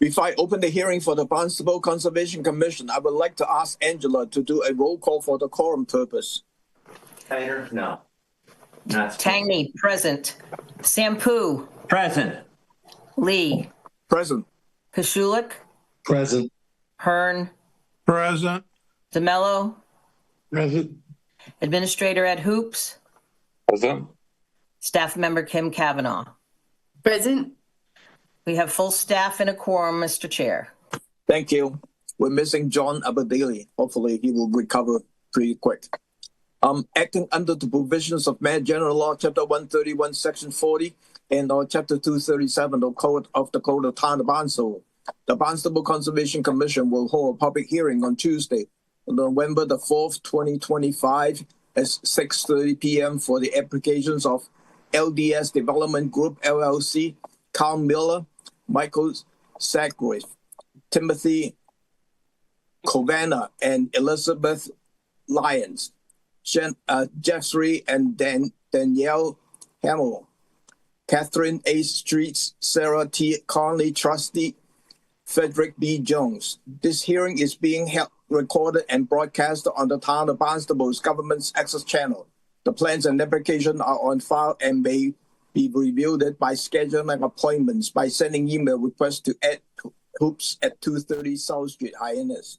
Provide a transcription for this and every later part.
Before I open the hearing for the Barnstable Conservation Commission, I would like to ask Angela to do a roll call for the quorum purpose. Taylor, no. Tangney, present. Sampu. Present. Lee. Present. Kashulik. Present. Hearn. Present. DeMello. Present. Administrator Ed Hoops. Present. Staff member Kim Kavanaugh. Present. We have full staff and a quorum, Mr. Chair. Thank you. We're missing John Abadili. Hopefully he will recover pretty quick. Acting under the provisions of Mass General Law, Chapter 131, Section 40, and Chapter 237 of the Code of Town of Barnstable, the Barnstable Conservation Commission will hold a public hearing on Tuesday, November the 4th, 2025, at 6:30 p.m. for the applications of LDS Development Group, LLC, Carl Miller, Michael Sagriff, Timothy Covana, and Elizabeth Lyons, Jeffrey and Danielle Hamill, Catherine A. Streets, Sarah T. Conley, Trustee, Frederick B. Jones. This hearing is being recorded and broadcast on the Town of Barnstable's Government's Access Channel. The plans and application are on file and may be reviewed by scheduling appointments by sending email requests to @hoops at 230 South Street, Hyannis.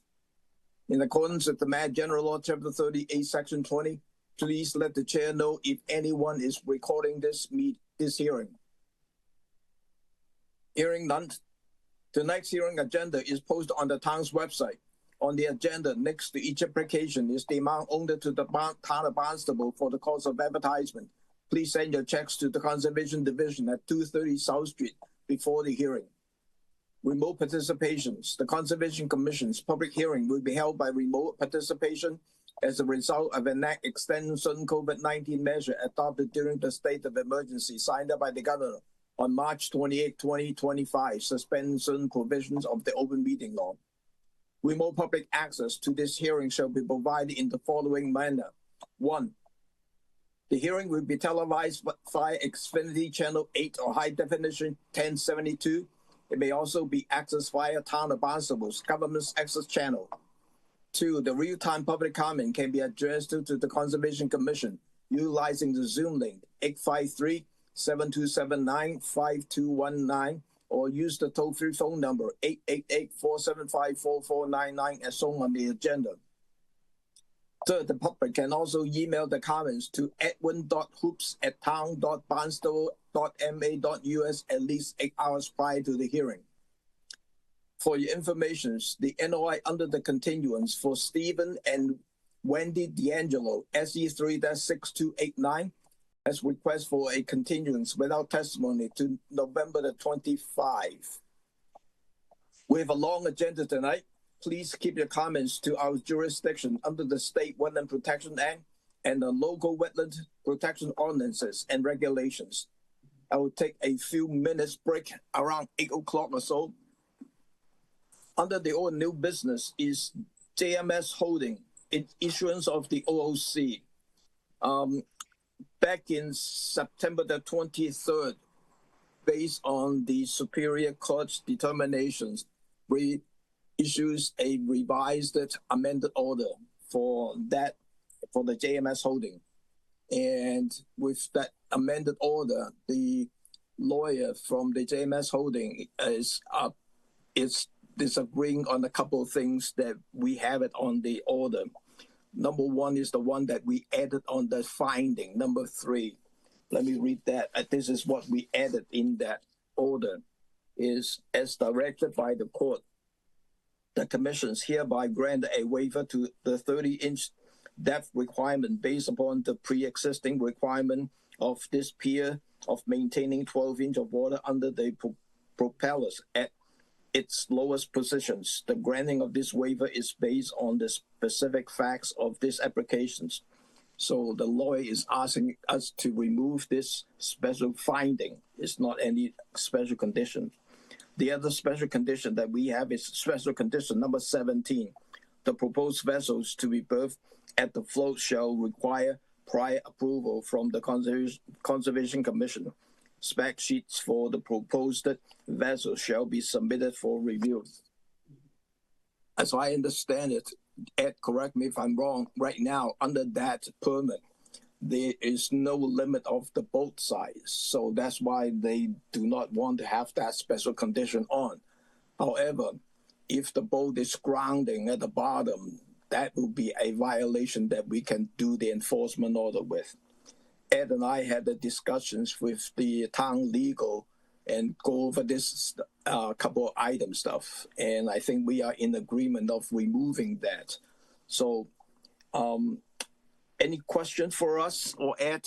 In accordance with the Mass General Law, Chapter 38, Section 20, please let the chair know if anyone is recording this hearing. Hearing none. Tonight's hearing agenda is posted on the town's website. On the agenda next to each application is the amount owed to the Town of Barnstable for the cost of advertisement. Please send your checks to the Conservation Division at 230 South Street before the hearing. Remote participations. The Conservation Commission's public hearing will be held by remote participation as a result of an extension COVID-19 measure adopted during the state of emergency signed up by the governor on March 28, 2025, suspending certain provisions of the open meeting law. Remote public access to this hearing shall be provided in the following manner. 1. The hearing will be televised via Xfinity Channel 8 or High Definition 1072. It may also be accessed via Town of Barnstable's Government's Access Channel. 2. The real-time public comment can be addressed to the Conservation Commission utilizing the Zoom link 853-7279-5219 or use the toll-free phone number 888-475-4499 as shown on the agenda. Third, the public can also email the comments to edwin.hoops@town.barnstable.ma.us at least 8 hours prior to the hearing. For your information, the NOI under the continuance for Stephen and Wendy D'Angelo, SE3-6289, has requested for a continuance without testimony to November the 25th. We have a long agenda tonight. Please keep your comments to our jurisdiction under the State Wetland Protection Act and the local wetland protection ordinances and regulations. I will take a few minutes break around 8 o'clock or so. Under the old new business is JMS Holding, its issuance of the OOC. Back in September the 23rd, based on the Superior Court's determinations, we issues a revised amended order for the JMS Holding. And with that amended order, the lawyer from the JMS Holding is disagreeing on a couple of things that we have it on the order. Number one is the one that we added on the finding. Number 3, let me read that. This is what we added in that order, is as directed by the court. The commissions hereby grant a waiver to the 30-inch depth requirement based upon the pre-existing requirement of this pier of maintaining 12 inches of water under the propellers at its lowest positions. The granting of this waiver is based on the specific facts of these applications. So the lawyer is asking us to remove this special finding. It's not any special condition. The other special condition that we have is special condition number 17. The proposed vessels to be berthed at the float shall require prior approval from the Conservation Commission. spec sheets for the proposed vessel shall be submitted for review. As I understand it, Ed, correct me if I'm wrong, right now, under that permit, there is no limit of the boat size. So that's why they do not want to have that special condition on. However, if the boat is grounding at the bottom, that will be a violation that we can do the enforcement order with. Ed and I had the discussions with the town legal and go over this couple of item stuff. And I think we are in agreement of removing that. So any question for us or Ed?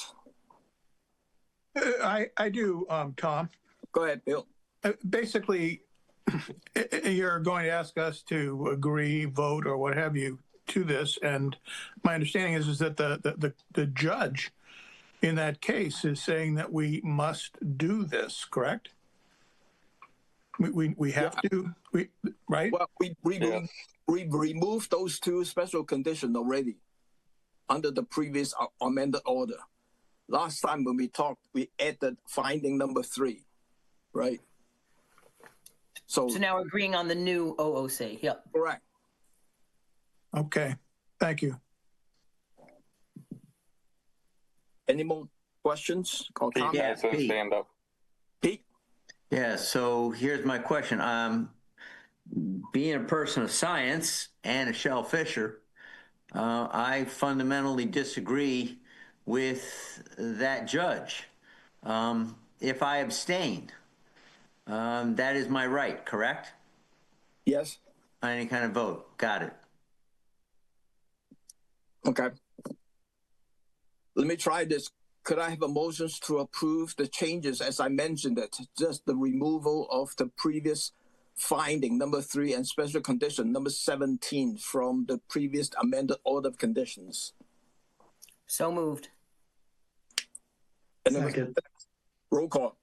I do, Tom. Go ahead, Bill. Basically, you're going to ask us to agree, vote, or what have you to this. And my understanding is that the judge in that case is saying that we must do this, correct? We have to, right? Well, we removed those two special conditions already under the previous amended order. Last time when we talked, we added finding number 3, right? So So now we're agreeing on the new OOC. Yep. correct. Okay, thank you. Any more questions or Pete comments? needs to Pete. stand up. Pete? Yeah, so here's my question. Being a person of science and a shell fisher, I fundamentally disagree with that judge. If I abstain, that is my right, correct? Yes. Any kind of vote. Got it. Okay. Let me try this. Could I have a motion to approve the changes as I mentioned it, just the removal of the previous finding number 3 and special condition number 17 from the previous amended order of conditions? So moved. And roll call.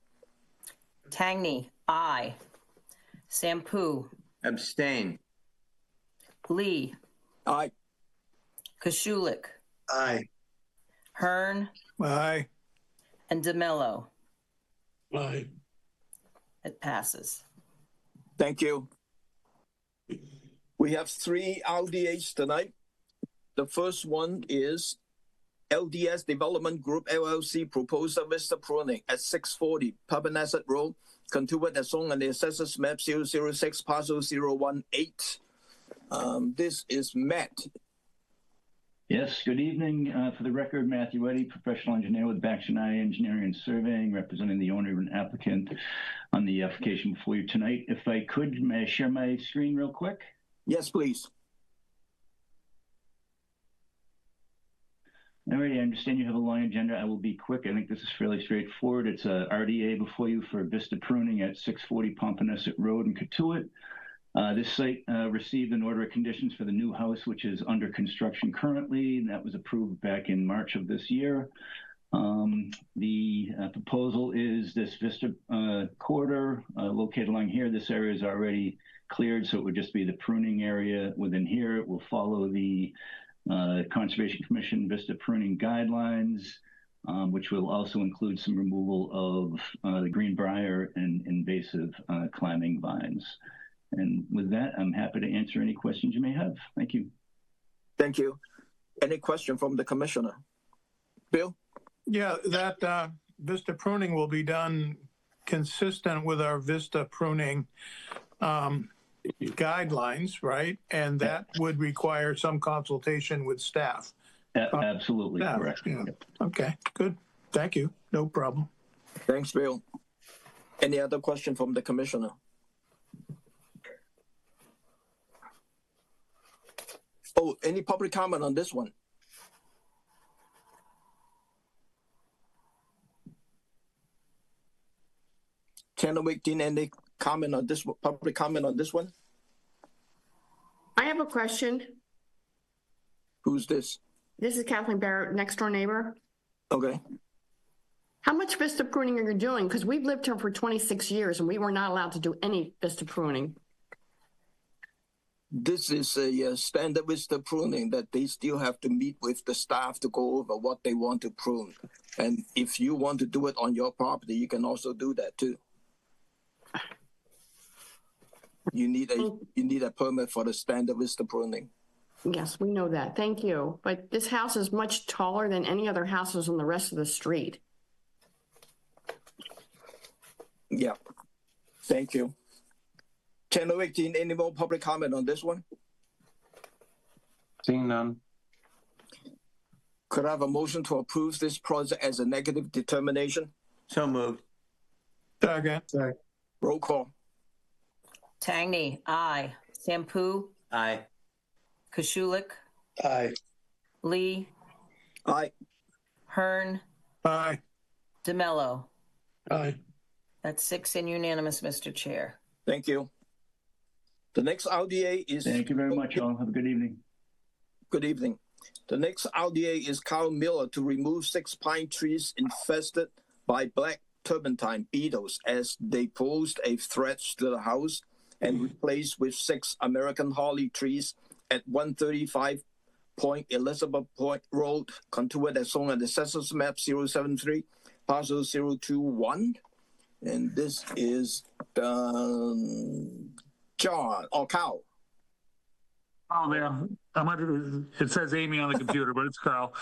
Tangney, aye. Sampu, Abstain. Lee, Aye. Koshulik, Aye. Hearn, Aye. and DeMello. Aye. It passes. Thank you. We have 3 RDAs tonight. The first one is LDS Development Group LLC proposed Vista Pruning at 640 Papaneset Road, Contiguous as shown on the Assessors Map 006, Parcel 018. This is Matt. Yes, good evening. For the record, Matthew Eddy, professional engineer with Baxanai Engineering and Surveying, representing the owner and applicant on the application before you tonight. If I could, may I share my screen real quick? Yes, please. All right, I understand you have a long agenda. I will be quick. I think this is fairly straightforward. It's a RDA before you for Vista Pruning at 640 Pompanesett Road in Cotuit. This site received an order of conditions for the new house, which is under construction currently, and that was approved back in March of this year. The proposal is this Vista corridor located along here. This area is already cleared, so it would just be the pruning area within here. It will follow the Conservation Commission Vista pruning guidelines, which will also include some removal of the greenbrier and invasive climbing vines. And with that, I'm happy to answer any questions you may have. Thank you. Thank you. Any question from the commissioner? Bill? Yeah, that Vista pruning will be done consistent with our Vista pruning guidelines, right? And that would require some consultation with staff. Absolutely Yeah, correct. yeah. Yep. Okay, good. Thank you. No problem. Thanks, Bill. Any other question from the commissioner? Oh, any public comment on this one? Kennewick, Dean, any comment on this, public comment on this one? I have a question. Who's this? This is Kathleen Barrett, next door neighbor. Okay. How much vista pruning are you doing? Because we've lived here for 26 years and we were not allowed to do any vista pruning. This is a standard vista pruning that they still have to meet with the staff to go over what they want to prune. And if you want to do it on your property, you can also do that too. You need a permit for the standard vista pruning. Yes, we know that. Thank you. But this house is much taller than any other houses on the rest of the street. Yeah. Thank you. 10:18, any more public comment on this one? Seeing none. Could I have a motion to approve this project as a negative determination? So moved. Second. Roll call. Tangney, aye. Sampu, Aye. Koshulik, Aye. Lee, Aye. Hearn, Aye. DeMello. Aye. That's 6 and unanimous, Mr. Chair. Thank you. The next RDA is... Thank you very much, all. Have a good evening. Good evening. The next RDA is Carl Miller to remove 6 pine trees infested by black turpentine beetles as they posed a threat to the house and replace with 6 American holly trees at 135 Point Elizabeth Point Road, contoured as shown on the Census Map 073, parcel 021. And this is John or Carl. Oh, man. It says Amy on the computer, but it's Carl.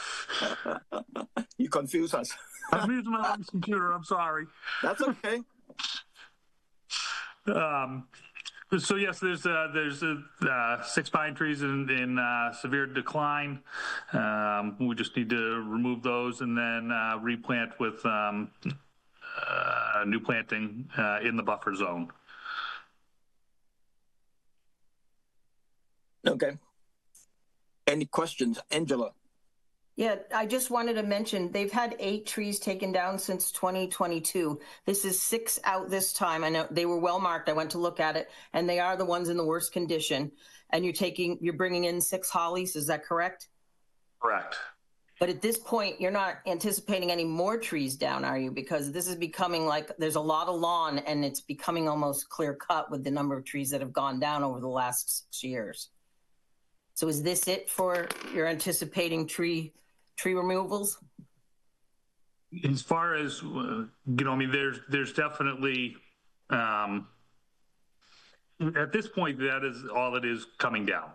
You confuse us. I'm using my own computer. I'm sorry. That's okay. So yes, there's 6 pine trees in severe decline. We just need to remove those and then replant with new planting in the buffer zone. Okay. Any questions, Angela? Yeah, I just wanted to mention, they've had 8 trees taken down since 2022. This is 6 out this time. I know they were well marked. I went to look at it, and they are the ones in the worst condition. And you're bringing in 6 hollies, is that correct? Correct. But at this point, you're not anticipating any more trees down, are you? Because this is becoming like, there's a lot of lawn, and it's becoming almost clear cut with the number of trees that have gone down over the last 6 years. So is this it for your anticipating tree removals? As far as I mean, there's definitely at this point that is all that is coming down.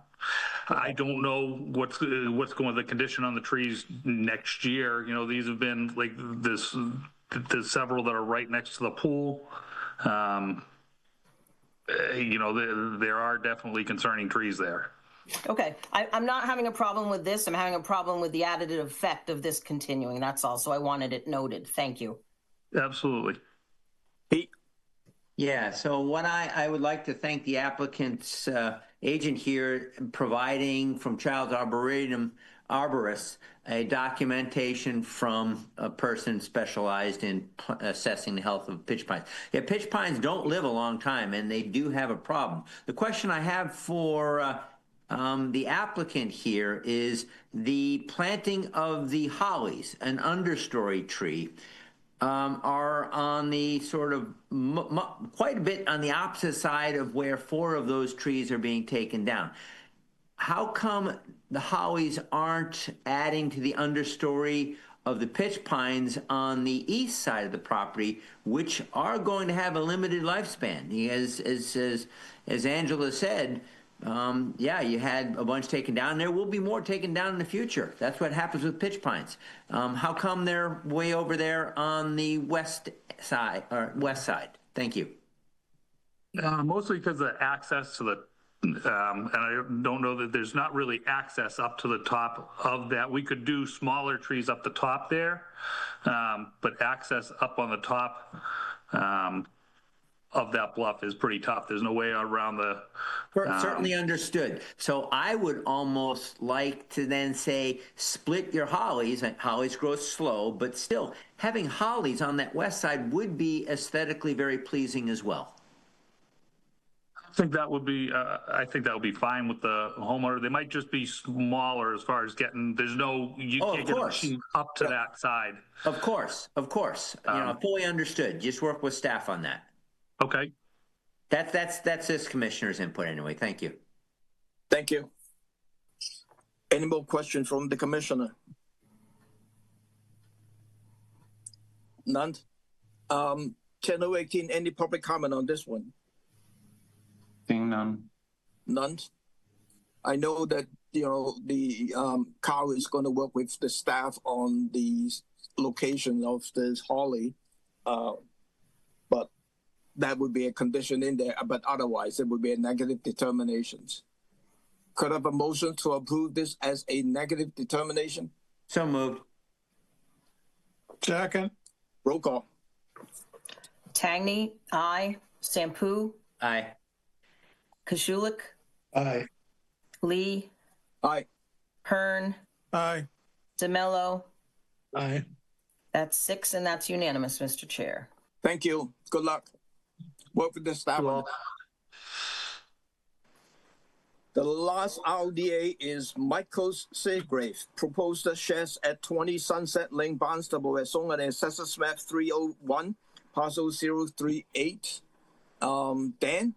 I don't know what's going to the condition on the trees next year. These have been like this. There's several that are right next to the pool. There are definitely concerning trees there. Okay, I'm not having a problem with this. I'm having a problem with the additive effect of this continuing. That's all. So I wanted it noted. Thank you. Absolutely. Pete? Yeah, so what I would like to thank the applicant's agent here providing from Child's Arborist a documentation from a person specialized in assessing the health of pitch pines. Yeah, pitch pines don't live a long time, and they do have a problem. The question I have for the applicant here is the planting of the hollies, an understory tree, are on the sort of quite a bit on the opposite side of where 4 of those trees are being taken down. How come the hollies aren't adding to the understory of the pitch pines on the east side of the property, which are going to have a limited lifespan? As Angela said, yeah, you had a bunch taken down. There will be more taken down in the future. That's what happens with pitch pines. How come they're way over there on the west side? Thank you. Mostly because of access to the, and I don't know that there's not really access up to the top of that. We could do smaller trees up the top there, but access up on the top of that bluff is pretty tough. There's no way around the... Certainly understood. So I would almost like to then say split your hollies. Hollies grow slow, but still having hollies on that west side would be aesthetically very pleasing as well. I think that would be fine with the homeowner. They might just be smaller as far as getting, you can't get a machine up to that side. Of course. Fully understood. Just work with staff on that. Okay. That's this commissioner's input anyway. Thank you. Thank you. Any more questions from the commissioner? None. Channel 18, any public comment on this one? Seeing none. None. I know that the Carl is going to work with the staff on the location of this Holly, but that would be a condition in there. But otherwise, it would be a negative determination. Could I have a motion to approve this as a negative determination? So moved. Second. Roll call. Tangney, aye. Sampu, Aye. Kashulik, Aye. Lee, Aye. Hearn, Aye. DeMello. Aye. That's 6, and that's unanimous, Mr. Chair. Thank you. Good luck. Work with the staff. Well, The last RDA is Michael Seagrave, proposed sheds at 20 Sunset Lane, Barnstable, as shown on Assessors Map 301, parcel 038. Dan?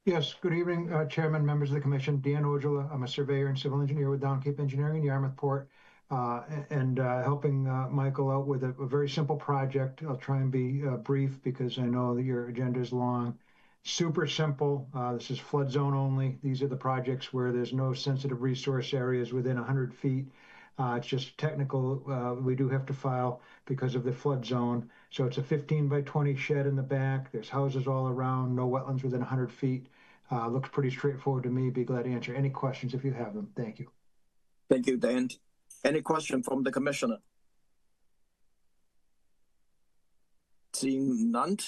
Yes, good evening, Chairman, members of the commission. Dan Ojala, I'm a surveyor and civil engineer with Downcape Engineering in Yarmouth Port, and helping Michael out with a very simple project. I'll try and be brief because I know that your agenda is long. Super simple. This is flood zone only. These are the projects where there's no sensitive resource areas within 100 feet. It's just technical. We do have to file because of the flood zone. So it's a 15 by 20 shed in the back. There's houses all around, no wetlands within 100 feet. Looks pretty straightforward to me. Be glad to answer any questions if you have them. Thank you. Thank you, Dan. Any question from the commissioner? Seeing none.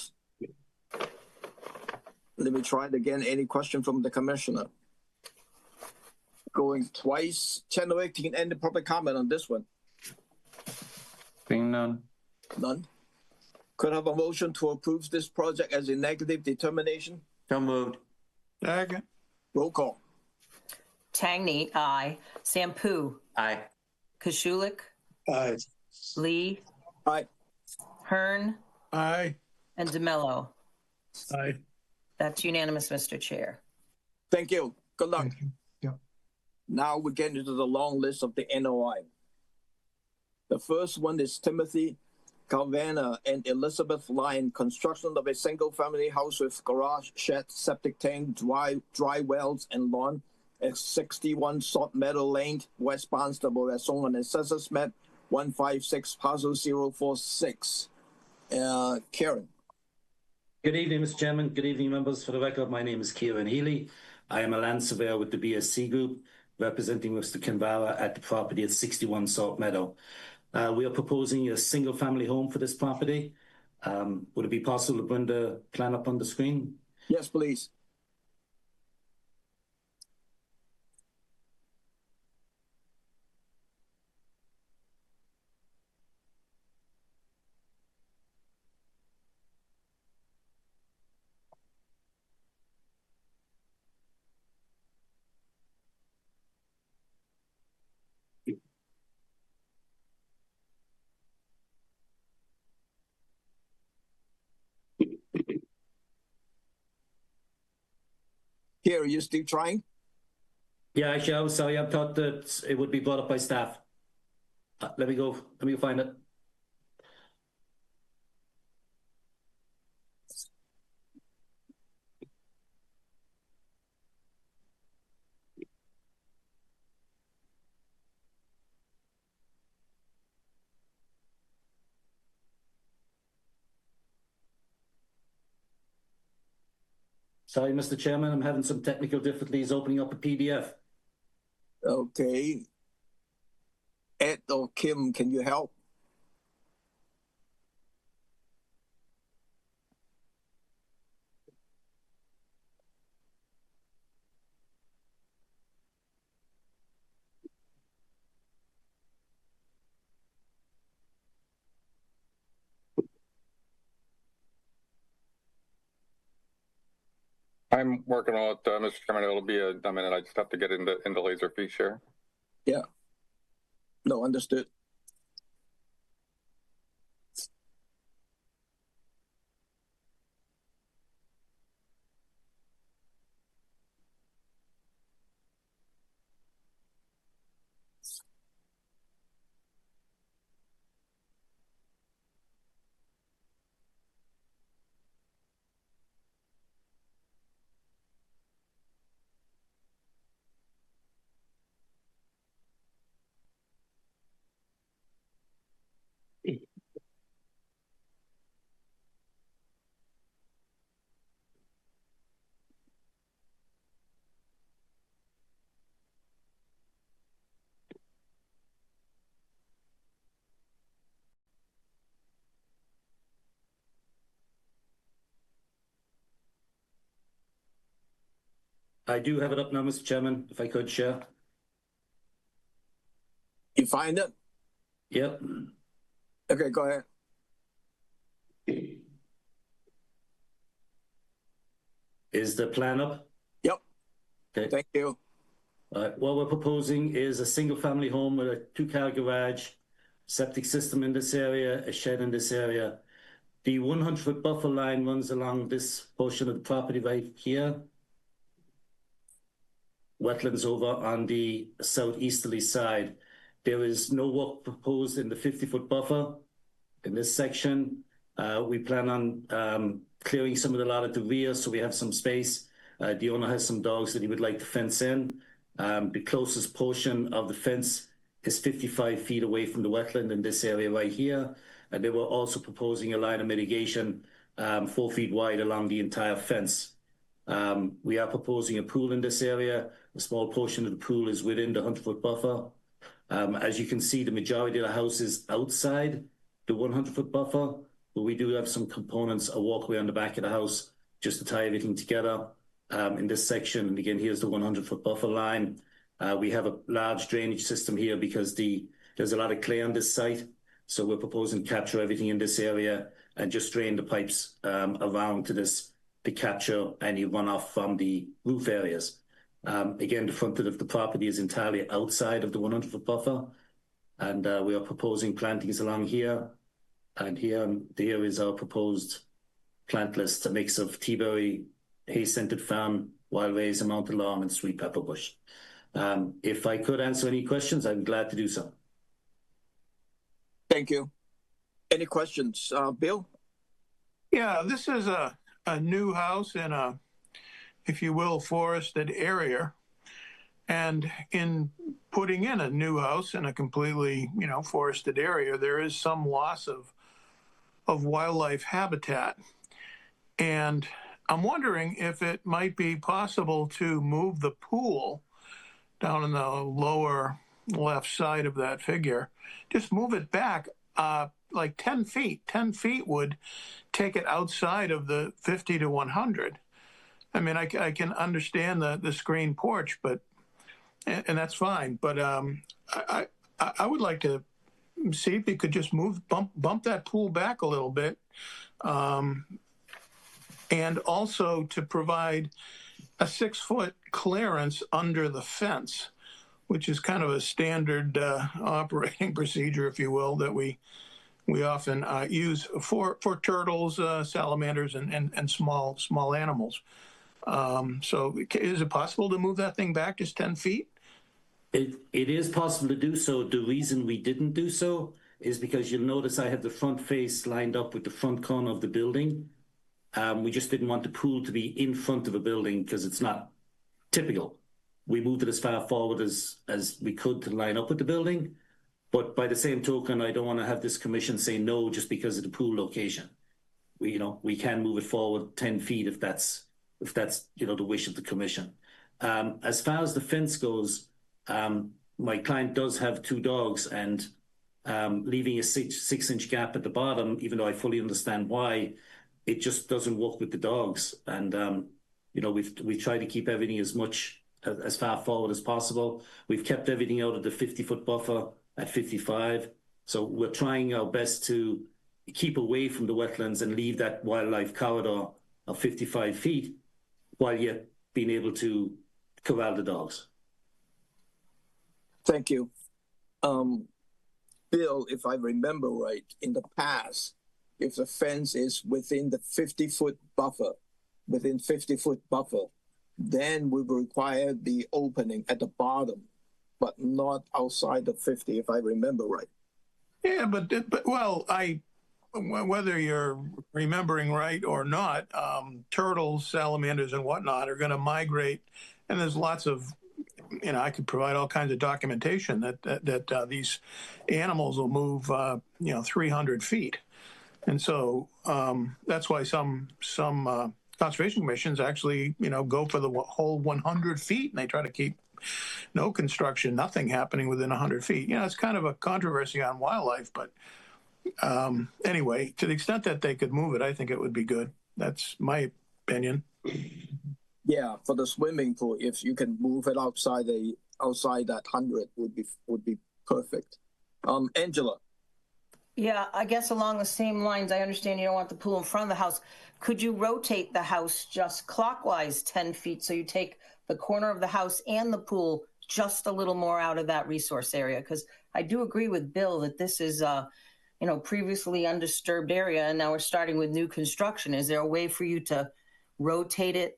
Let me try it again. Any question from the commissioner? Going twice. Channel 18, any public comment on this one? Seeing none. None. Could I have a motion to approve this project as a negative determination? So moved. Second. Roll call. Tangney, aye. Sampu, Aye. Kashulik, Aye. Lee, Aye. Hearn, Aye. and DeMello. Aye. That's unanimous, Mr. Chair. Thank you. Good luck. Thank you. Yeah. Now we get into the long list of the NOI. The first one is Timothy Calvana and Elizabeth Lyon, construction of a single-family house with garage, shed, septic tank, dry wells, and lawn at 61 Salt Meadow Lane, West Barnstable, as shown on Assessors Map 156, parcel 046. Karen. Good evening, Mr. Chairman. Good evening, members. For the record, my name is Kieran Healy. I am a land surveyor with the BSC Group, representing Mr. Kinvara at the property at 61 Salt Meadow. We are proposing a single-family home for this property. Would it be possible to bring the plan up on the screen? Yes, please. Here, are you still trying? Yeah, actually, I was sorry. I thought that it would be brought up by staff. Let me go find it. Sorry, Mr. Chairman, I'm having some technical difficulties opening up a PDF. Okay. Ed or Kim, can you help? I'm working on it, Mr. Chairman. It'll be a minute. I just have to get into Laserfish share. Yeah. No, understood. I do have it up now, Mr. Chairman, if I could share. You find it? Yep. Okay, go ahead. Is the plan up? Yep. Okay. Thank you. What we're proposing is a single-family home with a two-car garage, septic system in this area, a shed in this area. The 100-foot buffer line runs along this portion of the property right here. Wetlands over on the southeasterly side. There is no work proposed in the 50-foot buffer in this section. We plan on clearing some of the lot at the rear so we have some space. The owner has some dogs that he would like to fence in. The closest portion of the fence is 55 feet away from the wetland in this area right here. And they were also proposing a line of mitigation 4 feet wide along the entire fence. We are proposing a pool in this area. A small portion of the pool is within the 100-foot buffer. As you can see, the majority of the house is outside the 100-foot buffer, but we do have some components, a walkway on the back of the house just to tie everything together in this section. And again, here's the 100-foot buffer line. We have a large drainage system here because there's a lot of clay on this site. So we're proposing to capture everything in this area and just drain the pipes around to this to capture any runoff from the roof areas. Again, the front of the property is entirely outside of the 100-foot buffer. And we are proposing plantings along here. And here is our proposed plant list, a mix of teaberry, hay-scented fern, wild rose, mountain laurel, and sweet pepper bush. If I could answer any questions, I'm glad to do so. Thank you. Any questions? Bill? Yeah, this is a new house in a, if you will, forested area. And in putting in a new house in a completely, forested area, there is some loss of wildlife habitat. And I'm wondering if it might be possible to move the pool down in the lower left side of that figure. Just move it back like 10 feet. 10 feet would take it outside of the 50 to 100. I mean, I can understand the screen porch, but and that's fine. But I would like to see if you could just bump that pool back a little bit, and also to provide a 6-foot clearance under the fence, which is kind of a standard operating procedure, if you will, that we often use for turtles, salamanders, and small animals. So is it possible to move that thing back just 10 feet? It is possible to do so. The reason we didn't do so is because you'll notice I have the front face lined up with the front corner of the building. We just didn't want the pool to be in front of a building because it's not typical. We moved it as far forward as we could to line up with the building. But by the same token, I don't want to have this commission say no just because of the pool location. We can move it forward 10 feet if that's the wish of the commission. As far as the fence goes, my client does have 2 dogs, and leaving a 6-inch gap at the bottom, even though I fully understand why, it just doesn't work with the dogs. And we've tried to keep everything as far forward as possible. We've kept everything out of the 50-foot buffer at 55. So we're trying our best to keep away from the wetlands and leave that wildlife corridor of 55 feet while yet being able to corral the dogs. Thank you. Bill, if I remember right, in the past, if the fence is within the 50-foot buffer, then we will require the opening at the bottom, but not outside of 50, if I remember right. Yeah, but well, whether you're remembering right or not, turtles, salamanders, and whatnot are going to migrate, and there's lots of, I could provide all kinds of documentation that these animals will move, 300 feet, and so that's why some conservation commissions actually, go for the whole 100 feet, and they try to keep no construction, nothing happening within 100 feet. It's kind of a controversy on wildlife, but anyway, to the extent that they could move it, I think it would be good. That's my opinion. Yeah, for the swimming pool, if you can move it outside that 100 would be perfect. Angela. Yeah, I guess along the same lines, I understand you don't want the pool in front of the house. Could you rotate the house just clockwise 10 feet so you take the corner of the house and the pool just a little more out of that resource area? Because I do agree with Bill that this is previously undisturbed area, and now we're starting with new construction. Is there a way for you to rotate it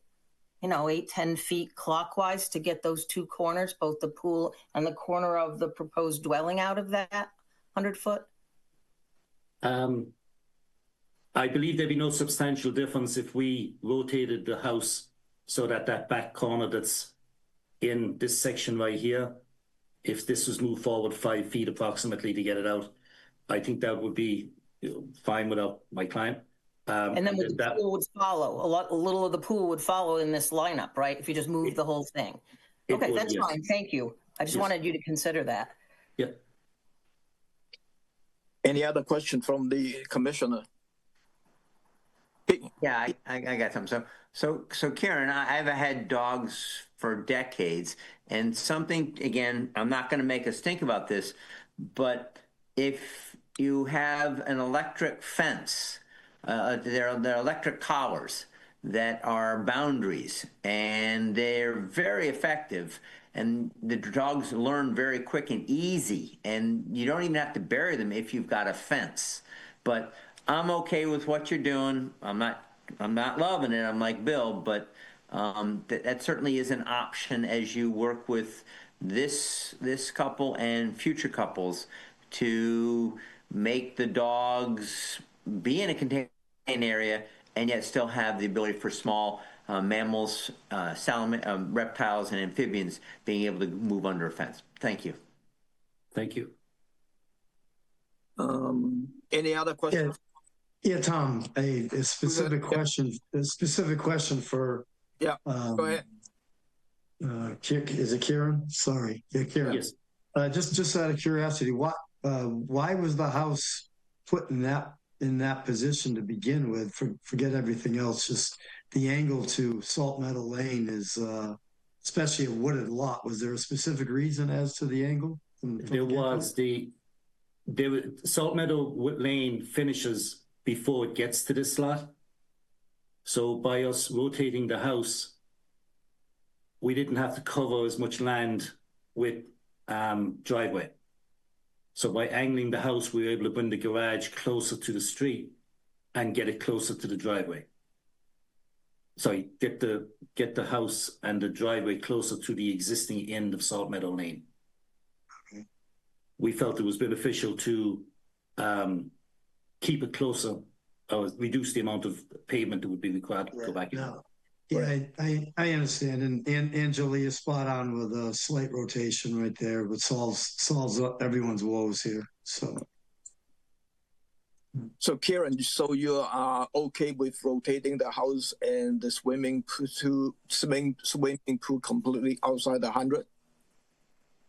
8-10 feet clockwise to get those two corners, both the pool and the corner of the proposed dwelling, out of that 100-foot? I believe there'd be no substantial difference if we rotated the house so that that back corner that's in this section right here, if this was moved forward 5 feet approximately to get it out, I think that would be fine without my client. And then the pool would follow. A little of the pool would follow in this lineup, right? If you just move the whole thing. Okay, that's fine. Thank you. I just wanted you to consider that. Yeah. Any other question from the commissioner? Yeah, I got some. So Karen, I've had dogs for decades, and something, again, I'm not going to make us think about this, but if you have an electric fence, they're electric collars that are boundaries, and they're very effective, and the dogs learn very quick and easy, and you don't even have to bury them if you've got a fence. But I'm okay with what you're doing. I'm not loving it. I'm like Bill, but that certainly is an option as you work with this couple and future couples to make the dogs be in a contained area and yet still have the ability for small mammals, reptiles, and amphibians being able to move under a fence. Thank you. Thank you. Any other questions? Yeah, Tom, a specific question. A specific question for. Yeah. Go ahead. Is it Kieran? Sorry. Yeah, Kieran. Yes. Just out of curiosity, why was the house put in that position to begin with? Forget everything else. Just the angle to Salt Meadow Lane is, especially a wooded lot. Was there a specific reason as to the angle? There was Salt Meadow Lane finishes before it gets to this lot. So by us rotating the house, we didn't have to cover as much land with driveway. So by angling the house, we were able to bring the garage closer to the street and get it closer to the driveway. Sorry, get the house and the driveway closer to the existing end of Salt Meadow Lane. Okay. We felt it was beneficial to keep it closer or reduce the amount of pavement that would be required to go back in. No. Yeah, I understand. And Angela is spot on with a slight rotation right there, but solves everyone's woes here. So Kieran, so you are okay with rotating the house and the swimming pool completely outside the 100?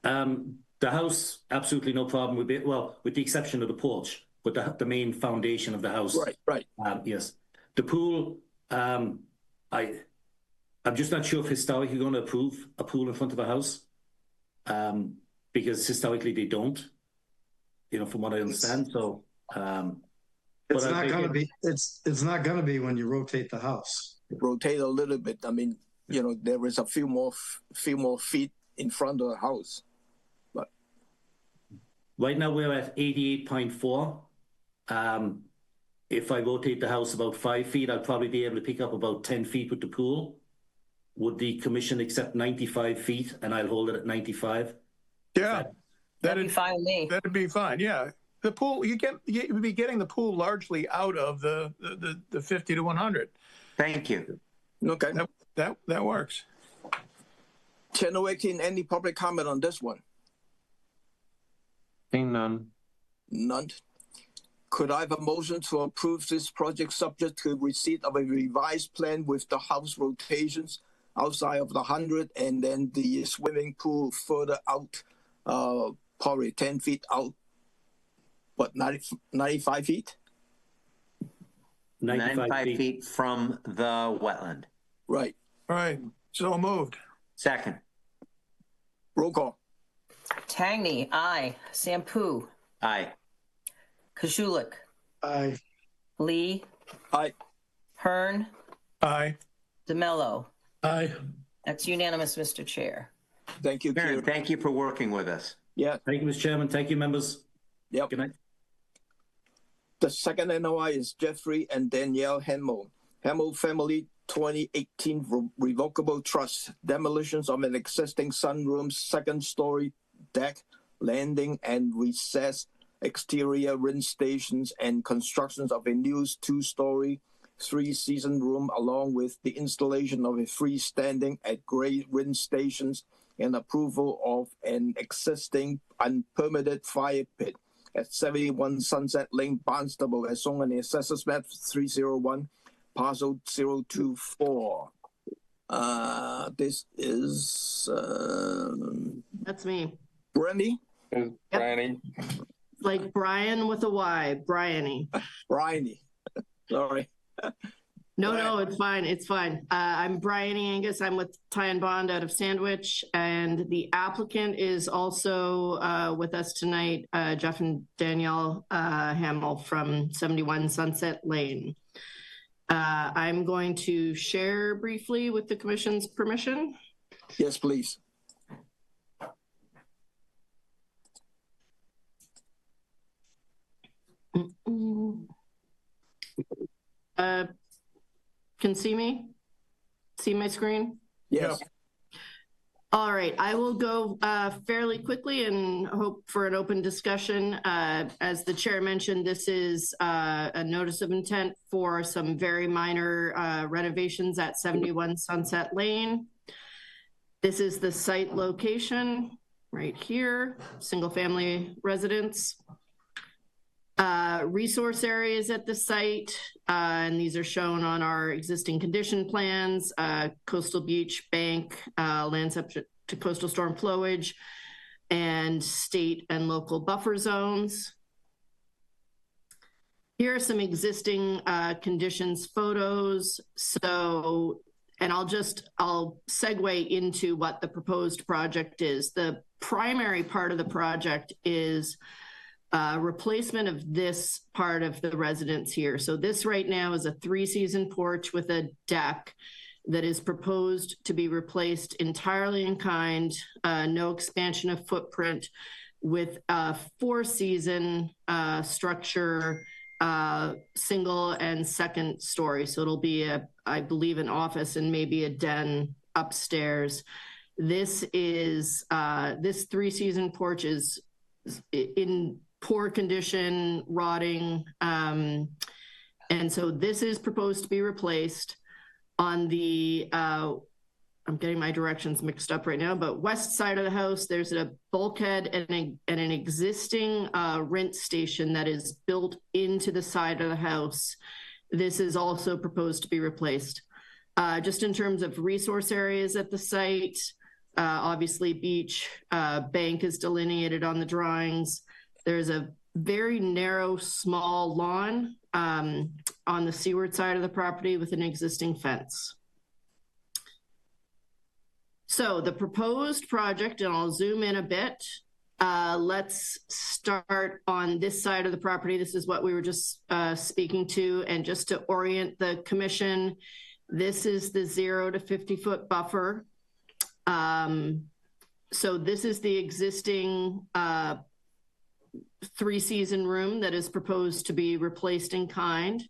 The house, absolutely no problem with it. Well, with the exception of the porch, but the main foundation of the house. Right. Yes. The pool, I'm just not sure if historically going to approve a pool in front of a house, because historically they don't, from what I understand. So, it's not going to be. It's not going to be when you rotate the house. Rotate a little bit. I mean, there is a few more feet in front of the house, but right now we're at 88.4. If I rotate the house about 5 feet, I'll probably be able to pick up about 10 feet with the pool. Would the commission accept 95 feet and I'll hold it at 95? Yeah. That'd be fine with me. That'd be fine. Yeah. The pool, you'd be getting the pool largely out of the 50 to 100. Thank you. Okay. That works. Channel 18, any public comment on this one? Seeing none. None. Could I have a motion to approve this project subject to receipt of a revised plan with the house rotations outside of the 100 and then the swimming pool further out, probably 10 feet out, what, 95 feet? 95 feet from the wetland. Right. All right, so moved. Second. Roll call. Tangney, aye. Sampu, Aye. Koshulik, Aye. Lee, Aye. Hearn, Aye. DeMello. Aye. That's unanimous, Mr. Chair. Thank you, Karen, Kieran. thank you for working with us. Yeah. Thank you, Mr. Chairman. Thank you, members. Yep. Good night. The second NOI is Jeffrey and Danielle Hamill. Hamill Family 2018 Revocable Trust. Demolitions of an existing sunroom, second-story deck, landing and recess, exterior rinse stations, and constructions of a new two-story, three-season room, along with the installation of a freestanding at-grade rinse stations and approval of an existing unpermitted fire pit at 71 Sunset Lane, Barnstable, as shown on the Assessors Map 301, Parcel 024. This is That's me. Brandy? Franny. Like Brian with a Y, Bryony. Bryony. Sorry. No, it's fine. It's fine. I'm Bryony Angus. I'm with Ty and Bond out of Sandwich, and the applicant is also with us tonight, Jeff and Danielle Hamill from 71 Sunset Lane. I'm going to share briefly with the commission's permission. Yes, please. Can see me? See my screen? Yes. All right, I will go fairly quickly and hope for an open discussion. As the chair mentioned, this is a notice of intent for some very minor renovations at 71 Sunset Lane. This is the site location right here, single family residence. Resource areas at the site, and these are shown on our existing condition plans, coastal beach bank, land subject to coastal storm flowage, and state and local buffer zones. Here are some existing conditions photos. So, and I'll segue into what the proposed project is. The primary part of the project is replacement of this part of the residence here. So this right now is a three-season porch with a deck that is proposed to be replaced entirely in kind, no expansion of footprint, with a four-season structure, single and second story. So it'll be, I believe, an office and maybe a den upstairs. This is, this three-season porch is in poor condition, rotting. And so this is proposed to be replaced on the, I'm getting my directions mixed up right now, but west side of the house, there's a bulkhead and an existing rinse station that is built into the side of the house. This is also proposed to be replaced. Just in terms of resource areas at the site, obviously beach, bank is delineated on the drawings. There's a very narrow, small lawn on the seaward side of the property with an existing fence. So the proposed project, and I'll zoom in a bit. Let's start on this side of the property. This is what we were just speaking to. And just to orient the commission, this is the 0 to 50-foot buffer. So this is the existing three-season room that is proposed to be replaced in kind.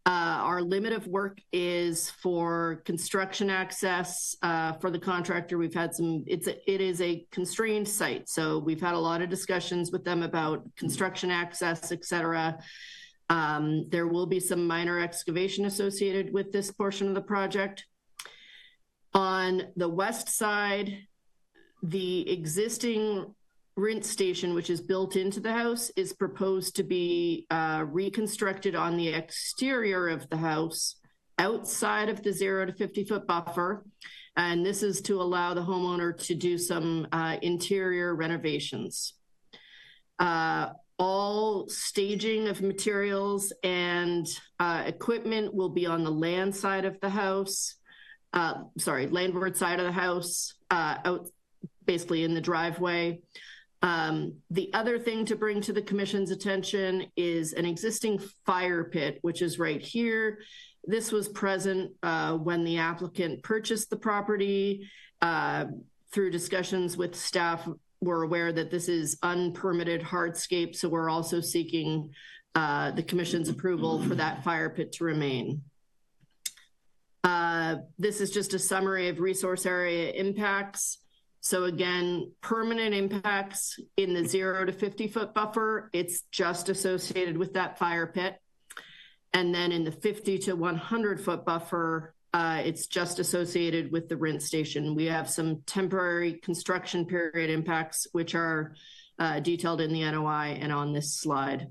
Our limit of work is for construction access for the contractor. We've had some, it is a constrained site. So we've had a lot of discussions with them about construction access, et cetera. There will be some minor excavation associated with this portion of the project. On the west side, the existing rinse station, which is built into the house, is proposed to be reconstructed on the exterior of the house outside of the 0 to 50-foot buffer. And this is to allow the homeowner to do some interior renovations. All staging of materials and equipment will be on the land side of the house. landward side of the house, out basically in the driveway. The other thing to bring to the commission's attention is an existing fire pit, which is right here. This was present when the applicant purchased the property. Through discussions with staff, we're aware that this is unpermitted hardscape, so we're also seeking the commission's approval for that fire pit to remain. This is just a summary of resource area impacts. So again, permanent impacts in the 0 to 50 foot buffer, it's just associated with that fire pit. And then in the 50 to 100 foot buffer, it's just associated with the rinse station. We have some temporary construction period impacts, which are detailed in the NOI and on this slide.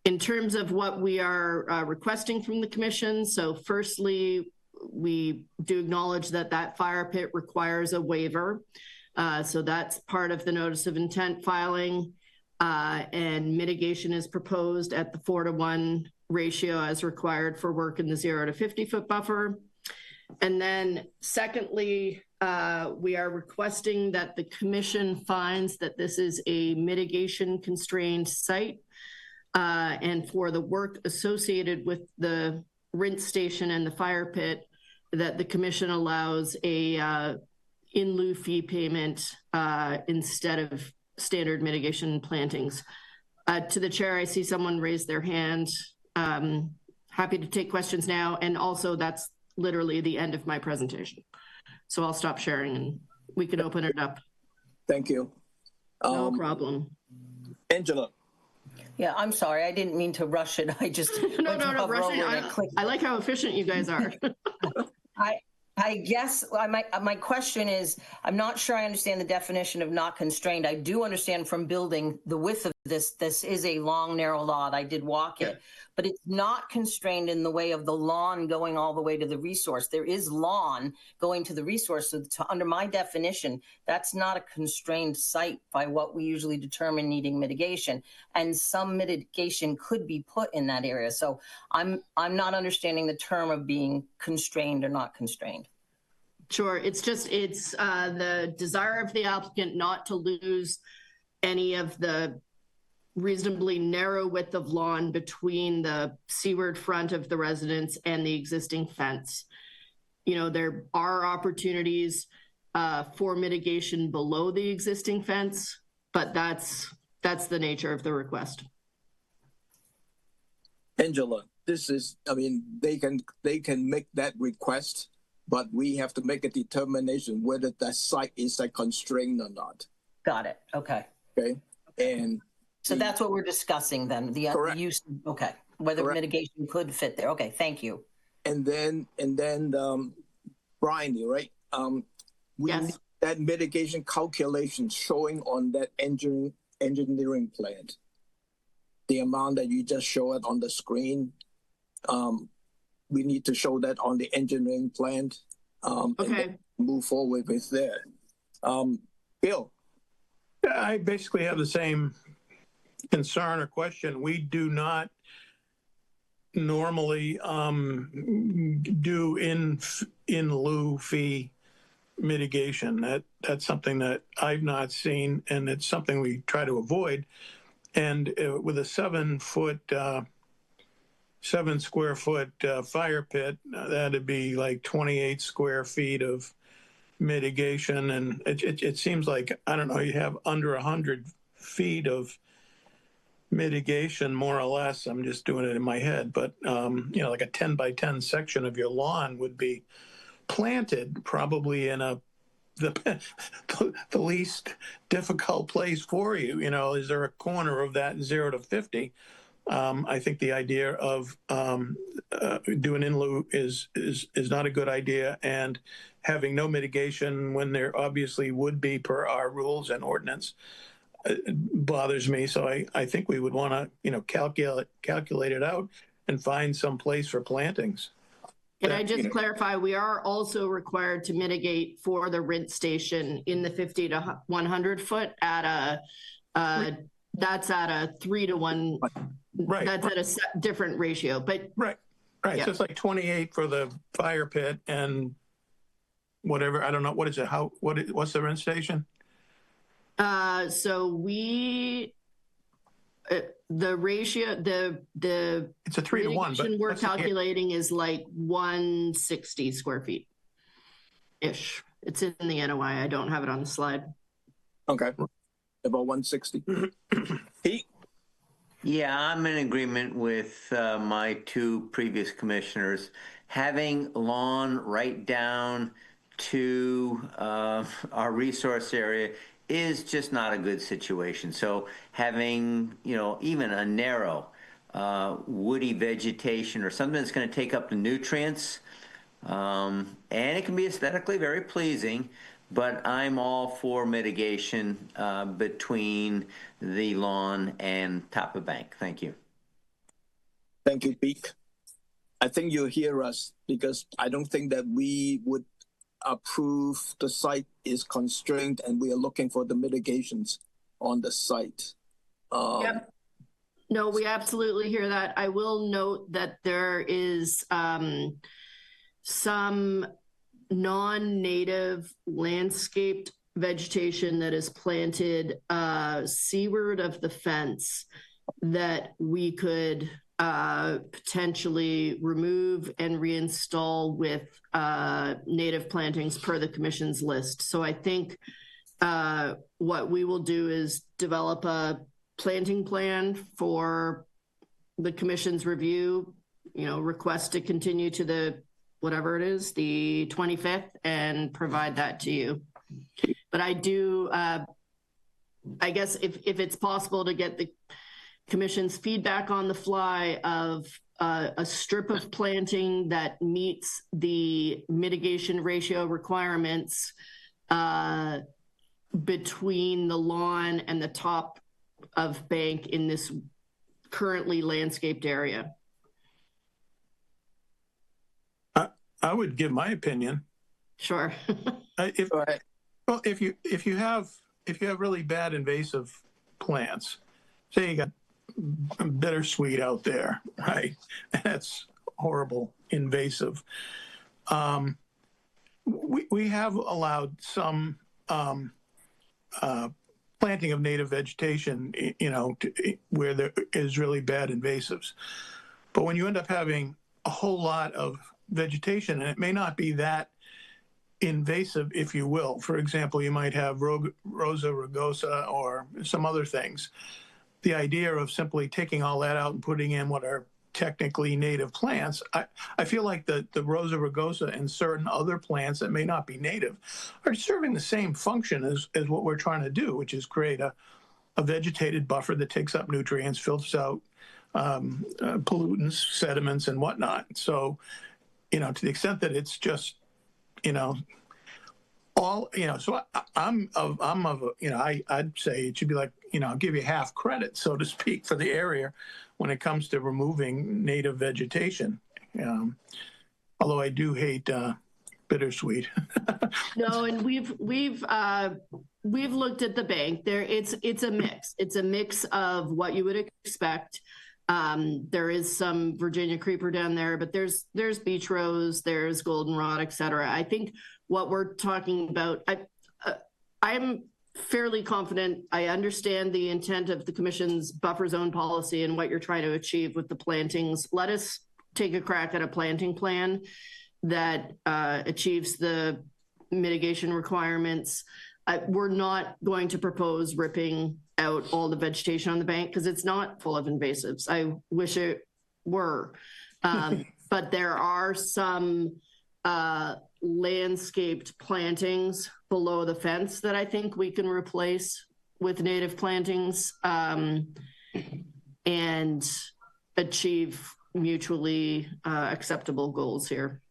In terms of what we are requesting from the commission, so firstly, we do acknowledge that that fire pit requires a waiver. So that's part of the notice of intent filing, and mitigation is proposed at the 4-to-1 ratio as required for work in the 0 to 50 foot buffer. And then secondly, we are requesting that the commission finds that this is a mitigation constrained site, and for the work associated with the rinse station and the fire pit, that the commission allows a in lieu fee payment instead of standard mitigation plantings. To the chair, I see someone raise their hand. Happy to take questions now. And also that's literally the end of my presentation. So I'll stop sharing and we can open it up. Thank you. No problem. Angela. Yeah, I'm sorry. I didn't mean to rush it. I just no, rushing. I like how efficient you guys are. I guess my question is, I'm not sure I understand the definition of not constrained. I do understand from building the width of this is a long, narrow lot. I did walk it, but it's not constrained in the way of the lawn going all the way to the resource. There is lawn going to the resource. So under my definition, that's not a constrained site by what we usually determine needing mitigation. And some mitigation could be put in that area. So I'm not understanding the term of being constrained or not constrained. Sure. It's the desire of the applicant not to lose any of the reasonably narrow width of lawn between the seaward front of the residence and the existing fence. You know, there are opportunities for mitigation below the existing fence, but that's the nature of the request. Angela, this is, I mean, they can make that request, but we have to make a determination whether that site is a constraint or not. Got it. Okay. Okay. And so that's what we're discussing then. The use. Okay. Whether mitigation could fit there. Okay. Thank you. And then Brian, right? We need that mitigation calculation showing on that engineering plan. The amount that you just showed on the screen, we need to show that on the engineering plan. And move forward with that. Bill. I basically have the same concern or question. We do not normally do in lieu fee mitigation. That's something that I've not seen, and it's something we try to avoid. And with a 7 square foot fire pit, that'd be like 28 square feet of mitigation. And it seems like, I don't know, you have under 100 feet of mitigation, more or less. I'm just doing it in my head, but you know, like a 10 by 10 section of your lawn would be planted probably in the least difficult place for you. You know, is there a corner of that 0 to 50? I think the idea of doing in lieu is not a good idea, and having no mitigation when there obviously would be per our rules and ordinance bothers me. So I think we would want to, you know, calculate it out and find some place for plantings. Can I just clarify, we are also required to mitigate for the rinse station in the 50 to 100 foot at that's at a 3-to-1. Right. That's at a different ratio, but Right, Yeah. so it's like 28 for the fire pit and whatever, I don't know, what is it, what's the rent station? So the ratio, the It's a 3-to-1, but mitigation we're what's the- calculating is like 160 square feet ish. It's in the NOI. I don't have it on the slide. Okay, about 160. Pete? Yeah, I'm in agreement with my two previous commissioners. Having lawn right down to our resource area is just not a good situation. So having, even a narrow woody vegetation or something that's going to take up the nutrients, and it can be aesthetically very pleasing, but I'm all for mitigation between the lawn and top of bank. Thank you. Thank you, Pete. I think you'll hear us because I don't think that we would approve the site is constrained and we are looking for the mitigations on the site. Yep. No, we absolutely hear that. I will note that there is some non-native landscaped vegetation that is planted seaward of the fence that we could potentially remove and reinstall with native plantings per the commission's list. So I think what we will do is develop a planting plan for the commission's review, request to continue to the whatever it is, the 25th, and provide that to you. But I do, I guess if it's possible to get the commission's feedback on the fly of a strip of planting that meets the mitigation ratio requirements between the lawn and the top of bank in this currently landscaped area. I would give my opinion. Sure. If you have really bad invasive plants, say you got bittersweet out there, right? That's horrible, invasive. We have allowed some planting of native vegetation, where there is really bad invasives. But when you end up having a whole lot of vegetation, and it may not be that invasive, if you will. For example, you might have Rosa rugosa or some other things. The idea of simply taking all that out and putting in what are technically native plants, I feel like the Rosa rugosa and certain other plants that may not be native are serving the same function as what we're trying to do, which is create a vegetated buffer that takes up nutrients, filters out pollutants, sediments, and whatnot. So, to the extent that it's just, all, so I'd say it should be like, I'll give you half credit, so to speak, for the area when it comes to removing native vegetation. Although I do hate bittersweet. No, and we've looked at the bank there. It's a mix. It's a mix of what you would expect. There is some Virginia creeper down there, but there's beach rose, there's goldenrod, et cetera. I think what we're talking about, I'm fairly confident I understand the intent of the commission's buffer zone policy and what you're trying to achieve with the plantings. Let us take a crack at a planting plan that achieves the mitigation requirements. We're not going to propose ripping out all the vegetation on the bank because it's not full of invasives. I wish it were. But there are some landscaped plantings below the fence that I think we can replace with native plantings and achieve mutually acceptable goals here.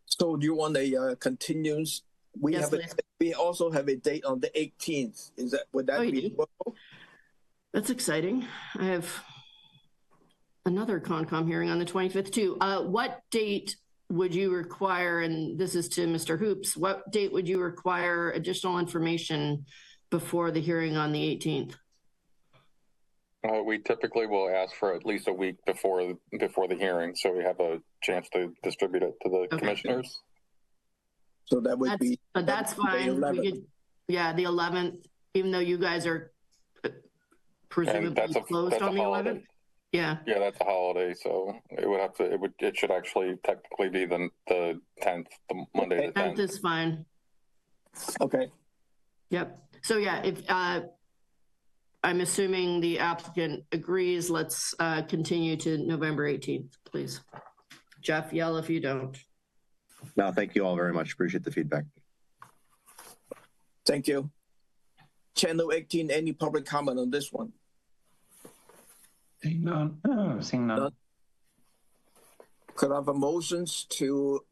So do you want a continuance? Yes, we also have a date on the 18th. Would that be possible? That's exciting. I have another Concom hearing on the 25th too. What date would you require, and this is to Mr. Hoops, what date would you require additional information before the hearing on the 18th? We typically will ask for at least a week before the hearing, so we have a chance to distribute it to the commissioners. So that would be. But that's fine. We could, yeah, the 11th, even though you guys are presumably closed on the 11th. Yeah. Yeah, that's a holiday, so it should actually technically be the 10th, the Monday the 10th. 10th is fine. Okay. Yep. So yeah, if I'm assuming the applicant agrees, let's continue to November 18th, please. Jeff, yell if you don't. No, thank you all very much. Appreciate the feedback. Thank you. Channel 18, any public comment on this one? Seeing none. Seeing none. Could I have a motion to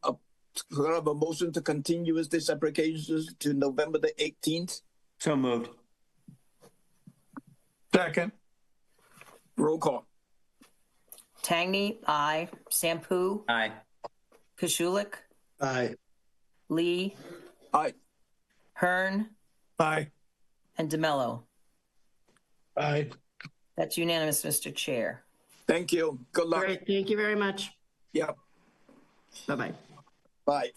continue with this application to November the 18th? So moved. Second. Roll call. Tangney, aye. Sampu, Aye. Kashulik, Aye. Lee, Aye. Hearn, Aye. and DeMello. Aye. That's unanimous, Mr. Chair. Thank you. Good luck. Great. Thank you very much. Yeah. Bye-bye. Bye.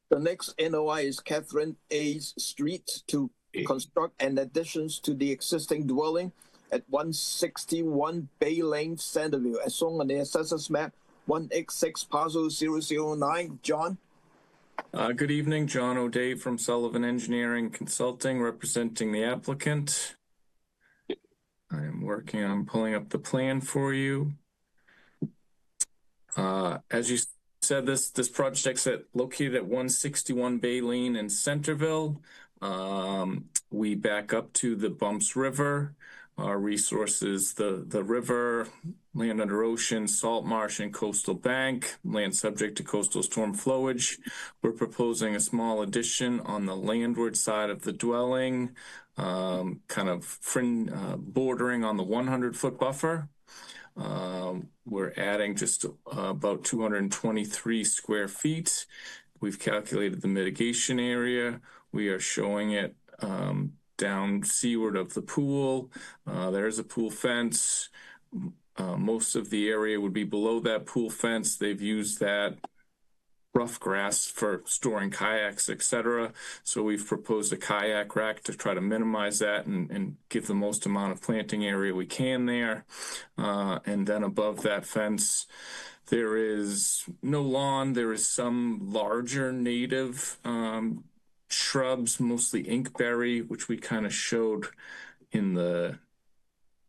The next NOI is Catherine A. Street to construct an additions to the existing dwelling at 161 Bay Lane, Centerville, as shown on the assessors map 186 parcel 009. John? Good evening, John O'Day from Sullivan Engineering Consulting, representing the applicant. I am working on pulling up the plan for you. As you said, this project's located at 161 Bay Lane in Centerville. We back up to the Bumps River. Our resources, the river, land under ocean, salt marsh, and coastal bank, land subject to coastal storm flowage. We're proposing a small addition on the landward side of the dwelling, kind of bordering on the 100-foot buffer. We're adding just about 223 square feet. We've calculated the mitigation area. We are showing it down seaward of the pool. There's a pool fence. Most of the area would be below that pool fence. They've used that rough grass for storing kayaks, etc. So we've proposed a kayak rack to try to minimize that and give the most amount of planting area we can there. And then above that fence, there is no lawn. There is some larger native shrubs, mostly inkberry, which we kind of showed in the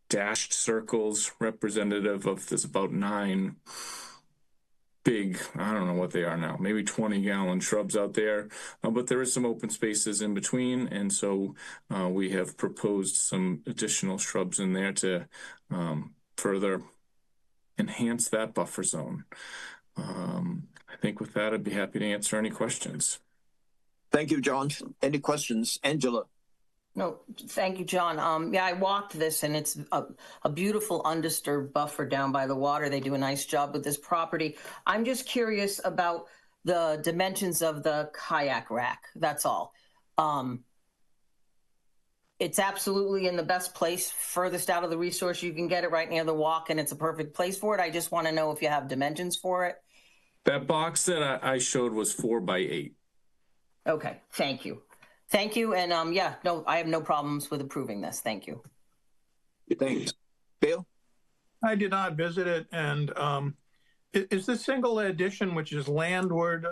dashed circles, representative of there's about 9 big, I don't know what they are now, maybe 20-gallon shrubs out there, but there is some open spaces in between, and so we have proposed some additional shrubs in there to further enhance that buffer zone. I think with that, I'd be happy to answer any questions. Thank you, John. Any questions? Angela? No, thank you, John. Yeah, I walked this, and it's a beautiful undisturbed buffer down by the water. They do a nice job with this property. I'm just curious about the dimensions of the kayak rack. That's all. It's absolutely in the best place, furthest out of the resource you can get it, right near the walk, and it's a perfect place for it. I just want to know if you have dimensions for it. That box that I showed was 4 by 8. Okay, thank you. Thank you, and yeah, no, I have no problems with approving this. Thank you. Thanks. Bill? I did not visit it, and is this single addition, which is landward,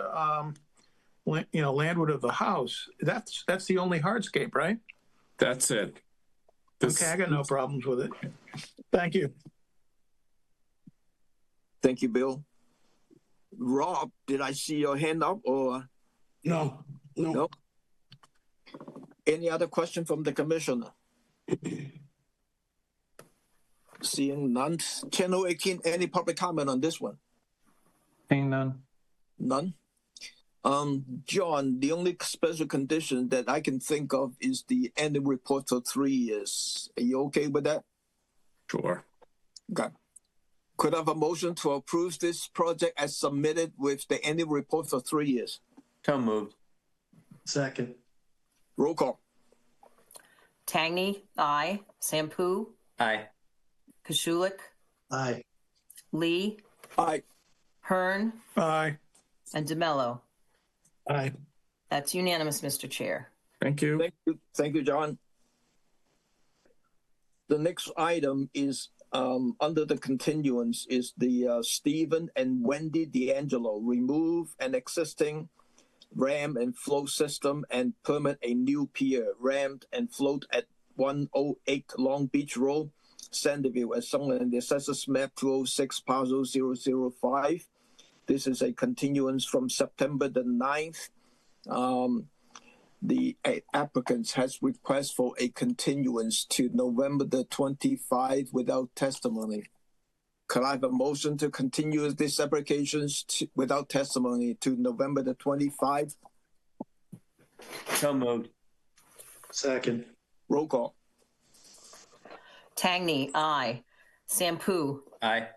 landward of the house, that's the only hardscape, right? That's it. Okay, I got no problems with it. Thank you. Thank you, Bill. Rob, did I see your hand up or? No. Nope. Any other question from the commissioner? Seeing none. Channel 18, any public comment on this one? Seeing none. None. John, the only special condition that I can think of is the annual report for 3 years. Are you okay with that? Sure. Okay. Could I have a motion to approve this project as submitted with the annual report for 3 years? So moved. Second. Roll call. Tangney, aye. Sampu, Aye. Kashulik, Aye. Lee, Aye. Hearn, Aye. and DeMello. Aye. That's unanimous, Mr. Chair. Thank you. Thank you. Thank you, John. The next item is under the continuance is the Stephen and Wendy D'Angelo remove an existing ram and float system and permit a new pier, rammed and float at 108 Long Beach Road, Sanderville, as shown in the Assessors Map 206, Parcel 005. This is a continuance from September the 9th. The applicant has requested for a continuance to November the 25 without testimony. Could I have a motion to continue these applications without testimony to November the 25? So moved. Second. Roll call. Tangney, aye. Sampu, Aye.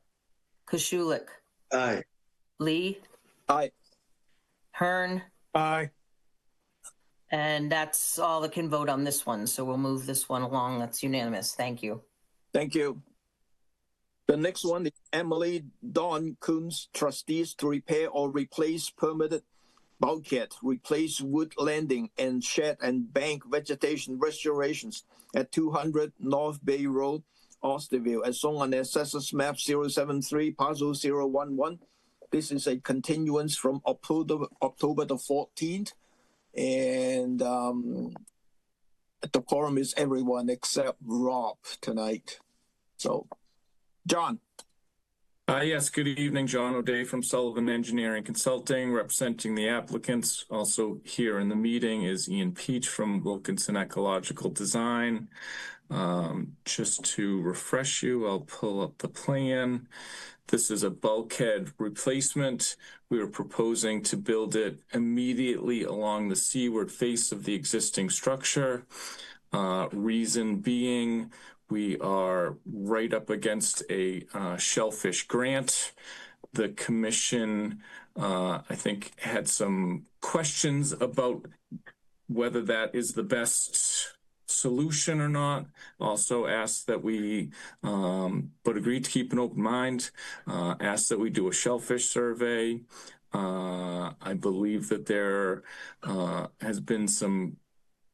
Kashulik, Aye. Lee, Aye. Hearn, Aye. and that's all that can vote on this one. So we'll move this one along. That's unanimous. Thank you. Thank you. The next one is Emily Dawn Coons, trustees, to repair or replace permitted bulkhead, replace wood landing and shed and bank vegetation restorations at 200 North Bay Road, Austinville, as shown on the Assessors Map 073, Parcel 011. This is a continuance from October the 14th. And the quorum is everyone except Rob tonight. So, John. Yes, good evening. John O'Day from Sullivan Engineering Consulting, representing the applicants. Also here in the meeting is Ian Peach from Wilkinson Ecological Design. Just to refresh you, I'll pull up the plan. This is a bulkhead replacement. We are proposing to build it immediately along the seaward face of the existing structure. Reason being, we are right up against a shellfish grant. The commission, I think, had some questions about whether that is the best solution or not. Also asked that we, but agreed to keep an open mind, asked that we do a shellfish survey. I believe that there has been some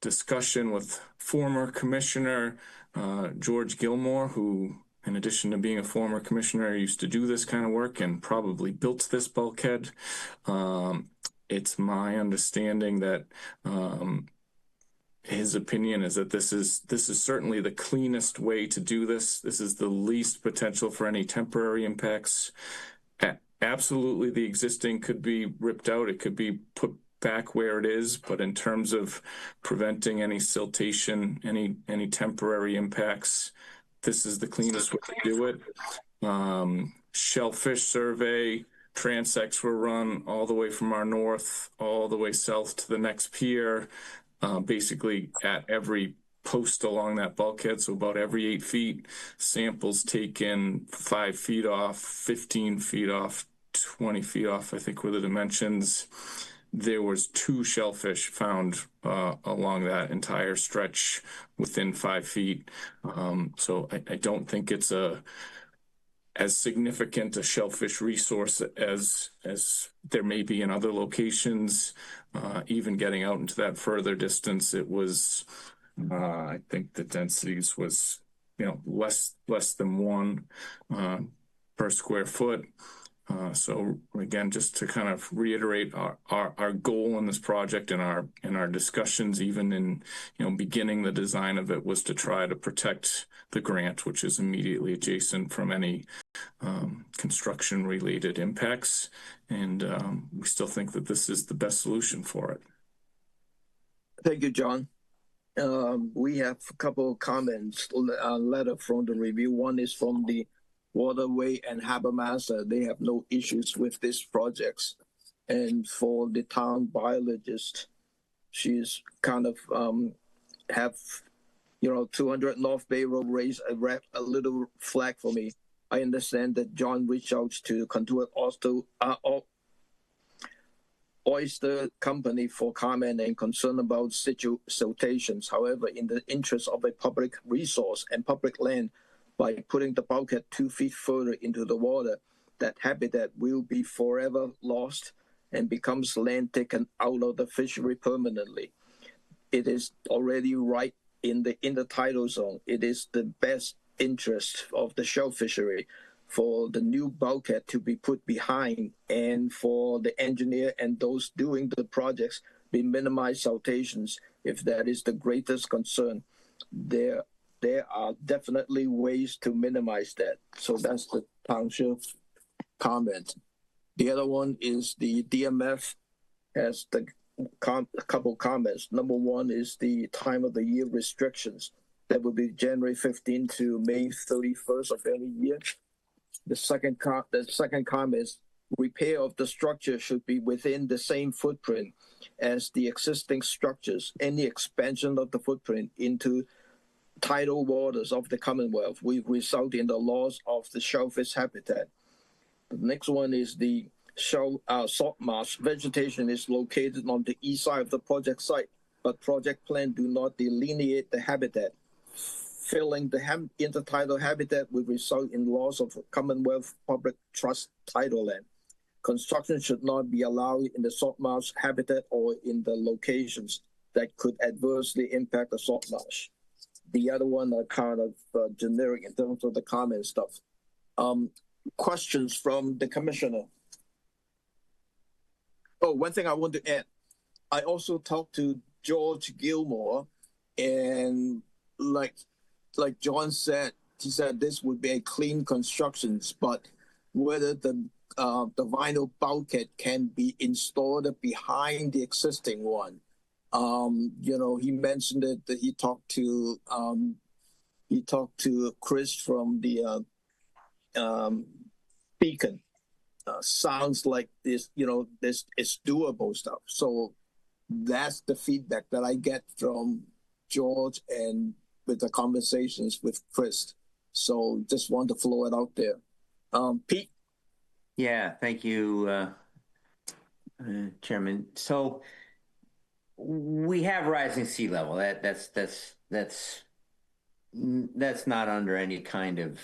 discussion with former commissioner George Gilmore, who, in addition to being a former commissioner, used to do this kind of work and probably built this bulkhead. It's my understanding that his opinion is that this is certainly the cleanest way to do this. This is the least potential for any temporary impacts. Absolutely, the existing could be ripped out. It could be put back where it is, but in terms of preventing any siltation, any temporary impacts, this is the cleanest way to do it. Shellfish survey, transects were run all the way from our north, all the way south to the next pier, basically at every post along that bulkhead, so about every 8 feet. Samples taken 5 feet off, 15 feet off, 20 feet off, I think were the dimensions. There was 2 shellfish found along that entire stretch within 5 feet. So I don't think it's as significant a shellfish resource as there may be in other locations. Even getting out into that further distance, it was, I think the densities was, less than 1 per square foot. So again, just to kind of reiterate our goal in this project and our discussions, even in beginning the design of it, was to try to protect the grant, which is immediately adjacent from any construction related impacts. And we still think that this is the best solution for it. Thank you, John. We have a couple of comments, a letter from the review. One is from the Waterway and Harbor Master. They have no issues with these projects. And for the town biologist, she's kind of have 200 North Bay Road raised a little flag for me. I understand that John reached out to Contour Oyster Company for comment and concern about citations. However, in the interest of a public resource and public land, by putting the bulkhead 2 feet further into the water, that habitat will be forever lost and becomes land taken out of the fishery permanently. It is already right in the tidal zone. It is the best interest of the shell fishery for the new bulkhead to be put behind, and for the engineer and those doing the projects be minimized citations if that is the greatest concern. There are definitely ways to minimize that. So that's the township comment. The other one is the DMF has a couple comments. Number one is the time of the year restrictions. That would be January 15 to May 31st of any year. The second comment is repair of the structure should be within the same footprint as the existing structures. Any expansion of the footprint into tidal waters of the Commonwealth will result in the loss of the shellfish habitat. The next one is the salt marsh. Vegetation is located on the east side of the project site, but project plan do not delineate the habitat. Filling the intertidal habitat will result in loss of Commonwealth Public Trust tidal land. Construction should not be allowed in the salt marsh habitat or in the locations that could adversely impact the salt marsh. The other one are kind of generic in terms of the comment stuff. Questions from the commissioner? Oh, one thing I want to add. I also talked to George Gilmore, and like John said, he said this would be a clean constructions, but whether the vinyl bulkhead can be installed behind the existing one. He mentioned it that he talked to Chris from the Beacon. Sounds like this is doable stuff. So that's the feedback that I get from George and with the conversations with Chris. So just want to flow it out there. Pete? Yeah, thank you, Chairman. So we have rising sea level. That's not under any kind of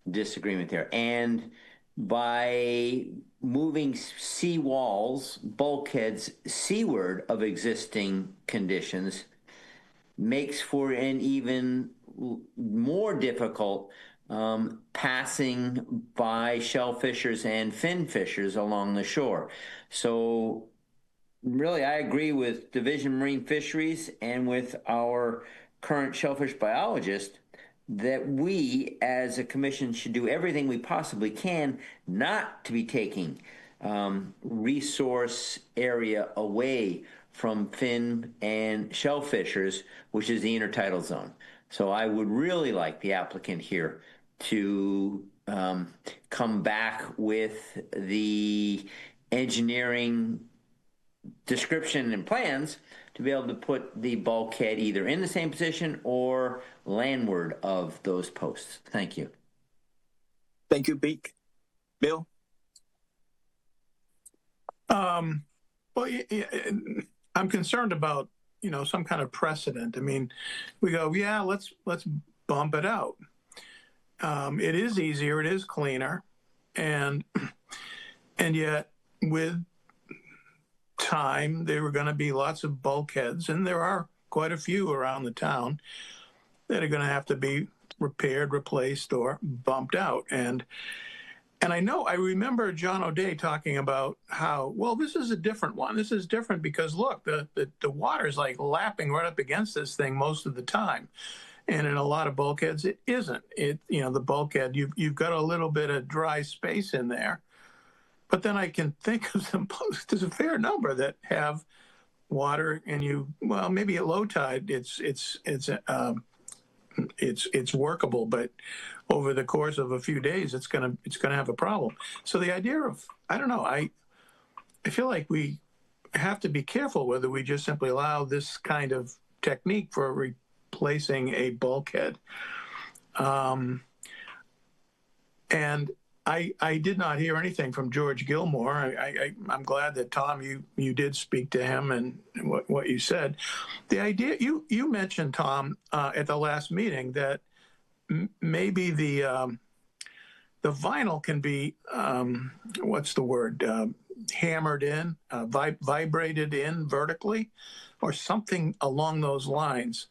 disagreement there. And by moving sea walls, bulkheads seaward of existing conditions makes for an even more difficult passing by shellfishers and fin fishers along the shore. So really, I agree with Division of Marine Fisheries and with our current shellfish biologist that we as a commission should do everything we possibly can not to be taking resource area away from fin and shellfishers, which is the intertidal zone. So I would really like the applicant here to come back with the engineering description and plans to be able to put the bulkhead either in the same position or landward of those posts. Thank you. Thank you, Pete. Bill? Well, I'm concerned about, some kind of precedent. I mean, we go, yeah, let's bump it out. It is easier, it is cleaner, and yet with time there were going to be lots of bulkheads, and there are quite a few around the town that are going to have to be repaired, replaced, or bumped out. And I remember John O'Day talking about how, well, this is a different one. This is different because look, the water's like lapping right up against this thing most of the time. And in a lot of bulkheads, it isn't. The bulkhead, you've got a little bit of dry space in there. But then I can think of some posts, there's a fair number that have water, and maybe at low tide it's workable, but over the course of a few days it's gonna have a problem. So the idea of, I don't know, I feel like we have to be careful whether we just simply allow this kind of technique for replacing a bulkhead. And I did not hear anything from George Gilmore. I'm glad that, Tom, you did speak to him and what you said. The idea you mentioned, Tom, at the last meeting that maybe the vinyl can be what's the word, hammered in, vibrated in vertically, or something along those lines.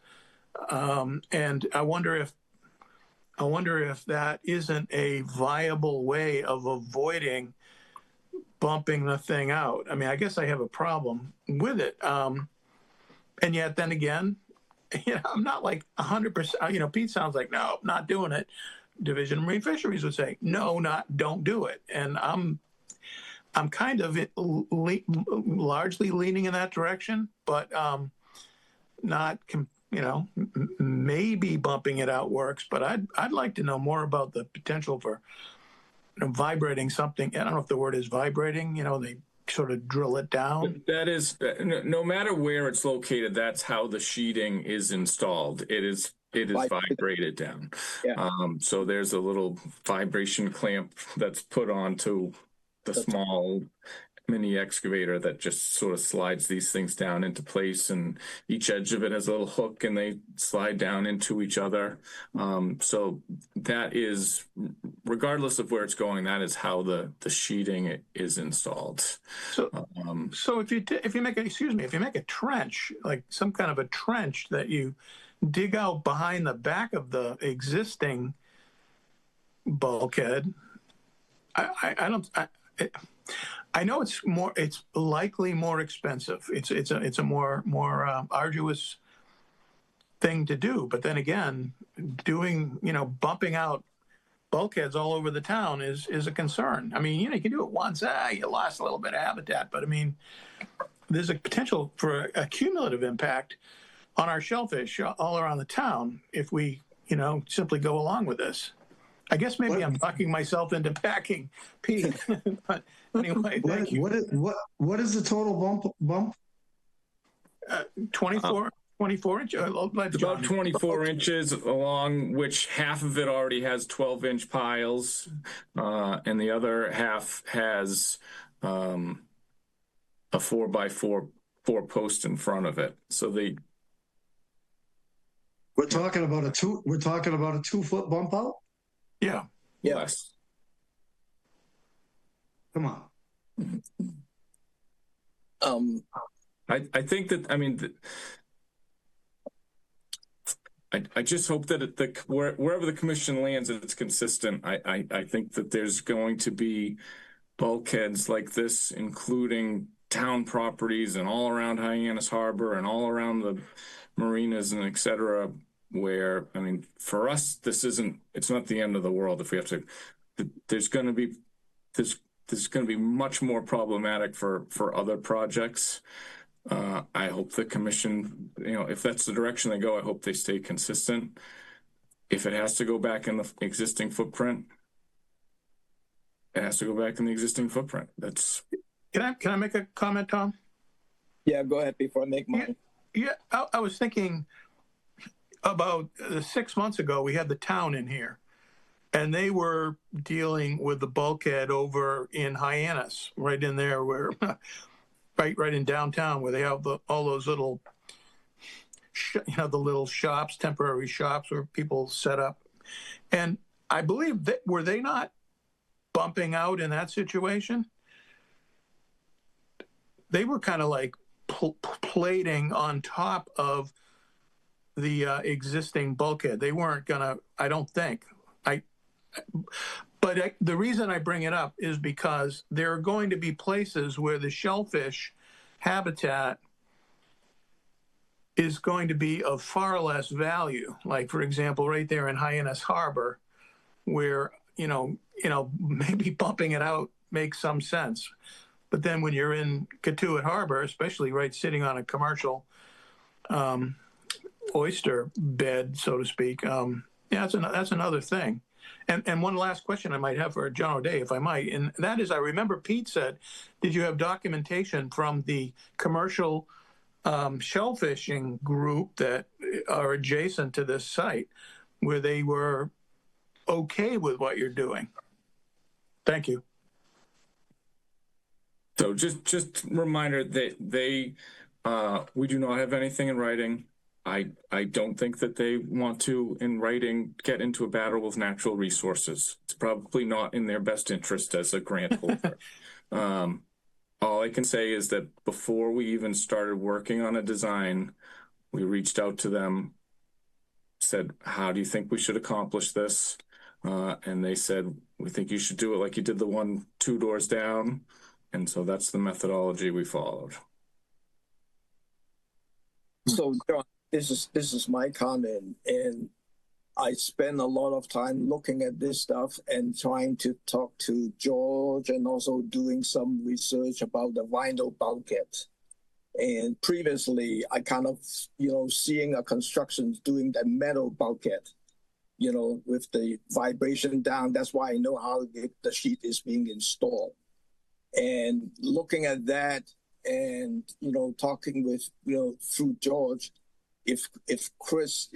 And I wonder if that isn't a viable way of avoiding bumping the thing out. I mean, I guess I have a problem with it. And yet then again, I'm not like 100%, Pete sounds like, no, not doing it. Division of Marine Fisheries would say, no, don't do it. And I'm kind of largely leaning in that direction, but not, maybe bumping it out works. But I'd like to know more about the potential for vibrating something. I don't know if the word is vibrating. They sort of drill it down. That is, no matter where it's located, that's how the sheeting is installed. It is vibrated down. Yeah. So there's a little vibration clamp that's put onto the small mini excavator that just sort of slides these things down into place, and each edge of it has a little hook and they slide down into each other. So that is, regardless of where it's going, that is how the sheeting is installed. So if you make a trench, like some kind of a trench that you dig out behind the back of the existing bulkhead, I know it's likely more expensive. It's a more arduous thing to do. But then again, bumping out bulkheads all over the town is a concern. I mean, you can do it once, you lost a little bit of habitat, but I mean, there's a potential for a cumulative impact on our shellfish all around the town if we, simply go along with this. I guess maybe I'm talking myself into backing Pete. But anyway, thank you. What is the total bump? 24 inches. About 24 inches along, which half of it already has 12-inch piles, and the other half has a 4x4 post in front of it. So we're talking about a 2-foot bump out. Yeah. Yes. Come on. I think that, I just hope that wherever the commission lands, it's consistent. I think that there's going to be bulkheads like this, including town properties and all around Hyannis Harbor and all around the marinas and et cetera, where, for us, it's not the end of the world if we have to. There's going to be much more problematic for other projects. I hope the commission, if that's the direction they go, I hope they stay consistent. If it has to go back in the existing footprint, it has to go back in the existing footprint. That's. Can I make a comment, Tom? Yeah, go ahead before I make mine. Yeah, I was thinking about 6 months ago, we had the town in here, and they were dealing with the bulkhead over in Hyannis, right in there where, right in downtown, where they have all those little, the little shops, temporary shops where people set up. And I believe that, were they not bumping out in that situation? They were kind of like plating on top of the existing bulkhead. They weren't gonna, I don't think. But the reason I bring it up is because there are going to be places where the shellfish habitat is going to be of far less value. Like, for example, right there in Hyannis Harbor, where, maybe bumping it out makes some sense. But then when you're in Catuit Harbor, especially right sitting on a commercial oyster bed, so to speak, that's another thing. And one last question I might have for John O'Day, if I might, and that is, I remember Pete said, did you have documentation from the commercial shellfishing group that are adjacent to this site where they were okay with what you're doing? Thank you. So just reminder that we do not have anything in writing. I don't think that they want to, in writing, get into a battle with natural resources. It's probably not in their best interest as a grant holder. All I can say is that before we even started working on a design, we reached out to them, said, how do you think we should accomplish this? And they said, we think you should do it like you did the one 2 doors down. And so that's the methodology we followed. So, John, this is my comment, and I spend a lot of time looking at this stuff and trying to talk to George and also doing some research about the vinyl bulkhead. And previously, I kind of, seeing a construction doing the metal bulkhead, with the vibration down. That's why I know how the sheet is being installed. And looking at that and, talking with, through George, if Chris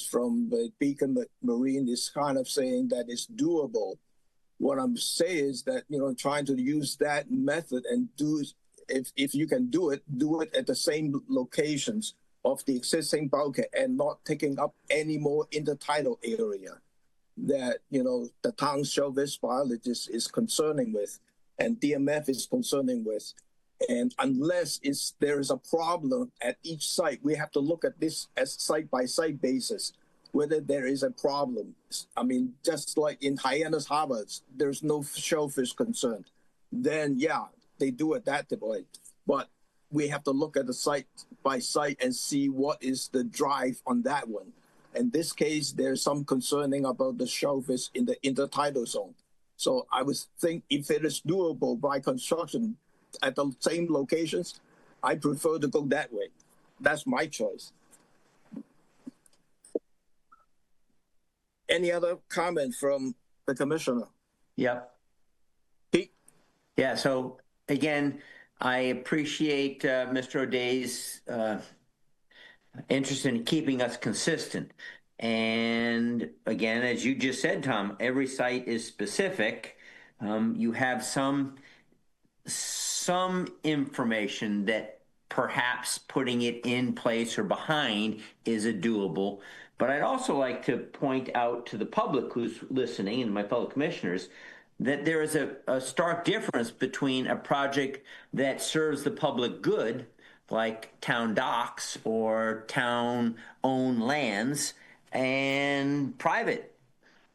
from the Beacon Marine is kind of saying that it's doable, what I'm saying is that, trying to use that method and if you can do it at the same locations of the existing bulkhead and not taking up any more intertidal area that, the town shellfish biologist is concerning with and DMF is concerning with. And unless there is a problem at each site, we have to look at this as site-by-site basis, whether there is a problem. I mean, just like in Hyannis Harbor, there's no shellfish concern. Then, yeah, they do it that way. But we have to look at the site by site and see what is the drive on that one. In this case, there's some concerning about the shellfish in the intertidal zone. So I would think if it is doable by construction at the same locations, I prefer to go that way. That's my choice. Any other comment from the commissioner? Yep. Pete? Yeah, so again, I appreciate Mr. O'Day's interest in keeping us consistent. And again, as you just said, Tom, every site is specific. You have some information that perhaps putting it in place or behind is a doable. But I'd also like to point out to the public who's listening and my fellow commissioners that there is a stark difference between a project that serves the public good, like town docks or town-owned lands, and private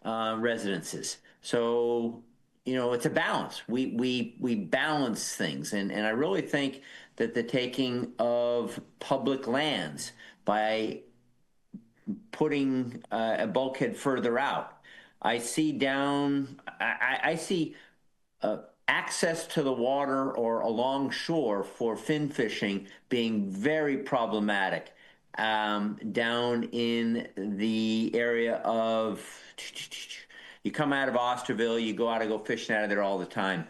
residences. So, it's a balance. We balance things, and I really think that the taking of public lands by putting a bulkhead further out, I see access to the water or along shore for fin fishing being very problematic down in the area of, you come out of Osterville, you go fishing out of there all the time,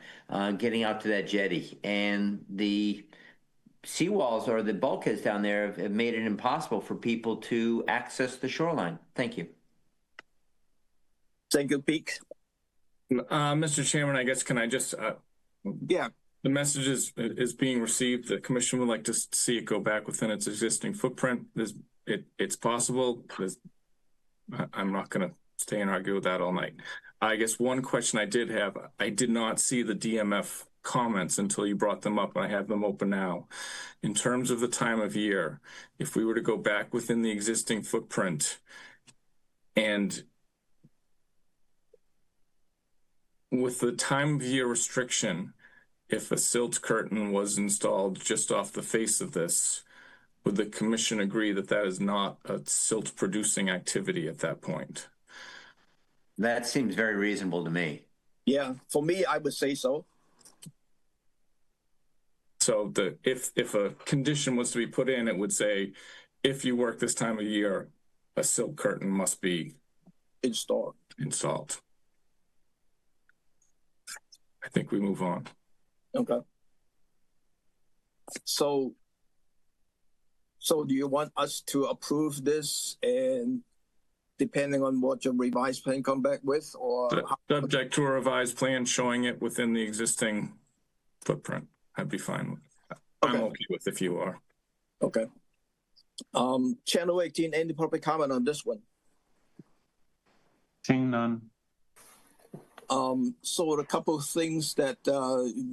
getting out to that jetty. And the seawalls or the bulkheads down there have made it impossible for people to access the shoreline. Thank you. Thank you, Pete. Mr. Chairman, I guess, can I just, yeah. The message is being received. The commission would like to see it go back within its existing footprint. It's possible. I'm not going to stay and argue with that all night. I guess one question I did have, I did not see the DMF comments until you brought them up, and I have them open now. In terms of the time of year, if we were to go back within the existing footprint and with the time of year restriction, if a silt curtain was installed just off the face of this, would the commission agree that that is not a silt producing activity at that point? That seems very reasonable to me. Yeah, for me, I would say so. So if a condition was to be put in, it would say, if you work this time of year, a silt curtain must be installed. I think we move on. Okay. So do you want us to approve this and depending on what your revised plan come back with, or Subject to a revised plan showing it within the existing footprint. I'd be fine with that. I'm okay with if you are. Okay. Channel 18, any public comment on this one? Seeing none. So a couple of things that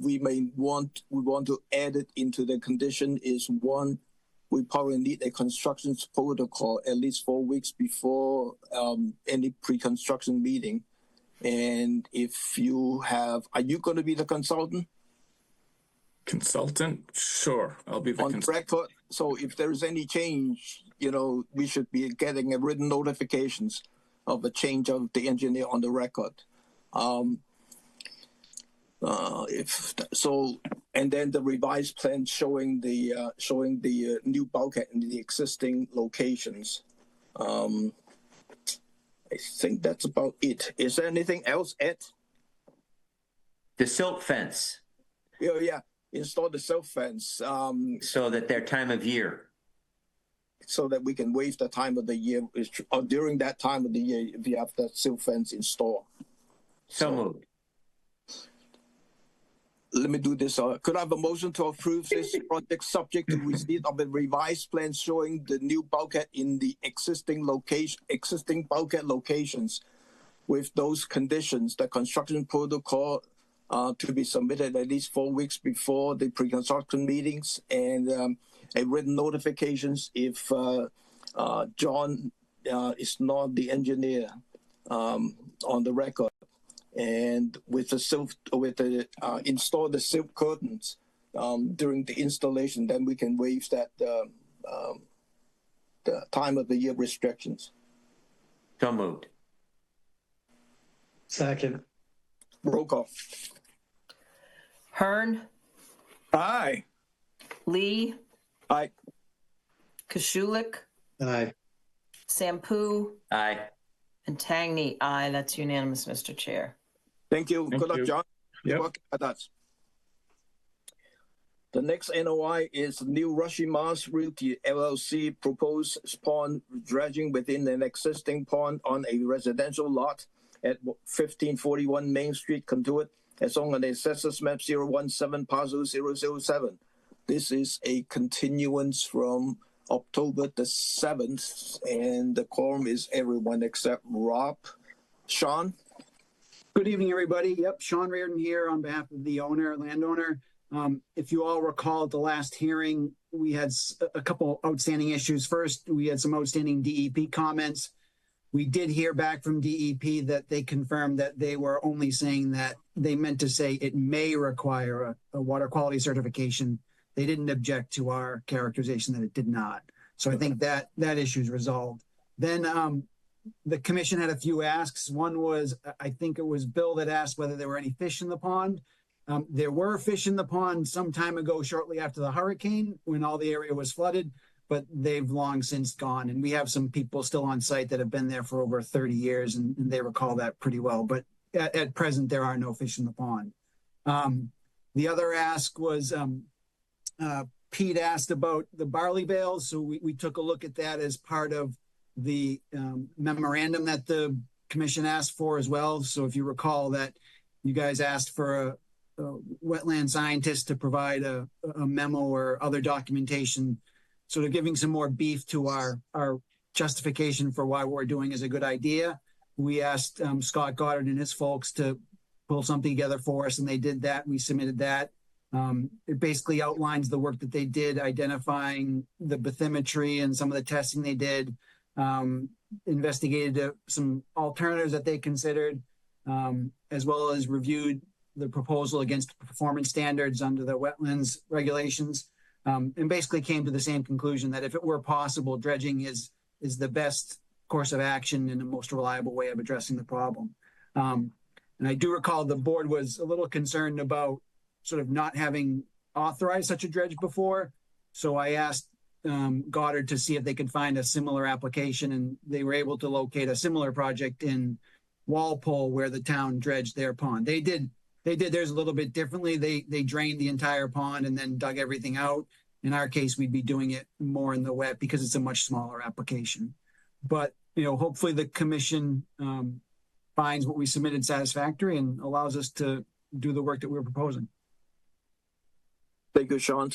we want to add it into the condition is, one, we probably need a construction protocol at least 4 weeks before any pre-construction meeting. And if you have, are you going to be the consultant? Consultant? Sure, I'll be the consultant. Record. So if there's any change, we should be getting a written notifications of a change of the engineer on the record. If so, and then the revised plan showing the new bulkhead in the existing locations. I think that's about it. Is there anything else, Ed? The silt fence. Yeah. Install the silt fence. So that their time of year. So that we can waive the time of the year, or during that time of the year, if you have the silt fence installed. So moved. Let me do this. Could I have a motion to approve this project subject to receipt of a revised plan showing the new bulkhead in the existing bulkhead locations, with those conditions, the construction protocol to be submitted at least 4 weeks before the pre-construction meetings, and a written notifications if John is not the engineer on the record. And with the install the silk curtains during the installation, then we can waive that the time of the year restrictions. So moved. Second. Roll call. Hearn, Aye. Lee, Aye. Kashulik, Aye. Sampu, Aye. and Tangney. Aye. That's unanimous, Mr. Chair. Thank you. Good luck, John. Yep. Work at that. The next NOI is New Rushing Mars Realty LLC proposed pond dredging within an existing pond on a residential lot at 1541 Main Street, Conduit, as on the Assessors Map 017, Parcel 007. This is a continuance from October the 7th, and the quorum is everyone except Rob. Sean? Good evening, everybody. Yep, Sean Reardon here on behalf of the landowner. If you all recall at the last hearing, we had a couple outstanding issues. First, we had some outstanding DEP comments. We did hear back from DEP that they confirmed that they were only saying that they meant to say it may require a water quality certification. They didn't object to our characterization that it did not. So I think that issue is resolved. Then the commission had a few asks. One was, I think it was Bill that asked whether there were any fish in the pond. There were fish in the pond some time ago, shortly after the hurricane, when all the area was flooded, but they've long since gone. And we have some people still on site that have been there for over 30 years, and they recall that pretty well. But at present, there are no fish in the pond. The other ask was, Pete asked about the barley bales. So we took a look at that as part of the memorandum that the commission asked for as well. So if you recall that you guys asked for a wetland scientist to provide a memo or other documentation, sort of giving some more beef to our justification for why what we're doing is a good idea. We asked Scott Goddard and his folks to pull something together for us, and they did that. We submitted that. It basically outlines the work that they did, identifying the bathymetry and some of the testing they did, investigated some alternatives that they considered, as well as reviewed the proposal against performance standards under the wetlands regulations, and basically came to the same conclusion that if it were possible, dredging is the best course of action and the most reliable way of addressing the problem. And I do recall the board was a little concerned about sort of not having authorized such a dredge before. So I asked Goddard to see if they could find a similar application, and they were able to locate a similar project in Walpole where the town dredged their pond. They did theirs a little bit differently. They drained the entire pond and then dug everything out. In our case, we'd be doing it more in the wet because it's a much smaller application. But, hopefully the commission finds what we submitted satisfactory and allows us to do the work that we're proposing. Thank you, Sean.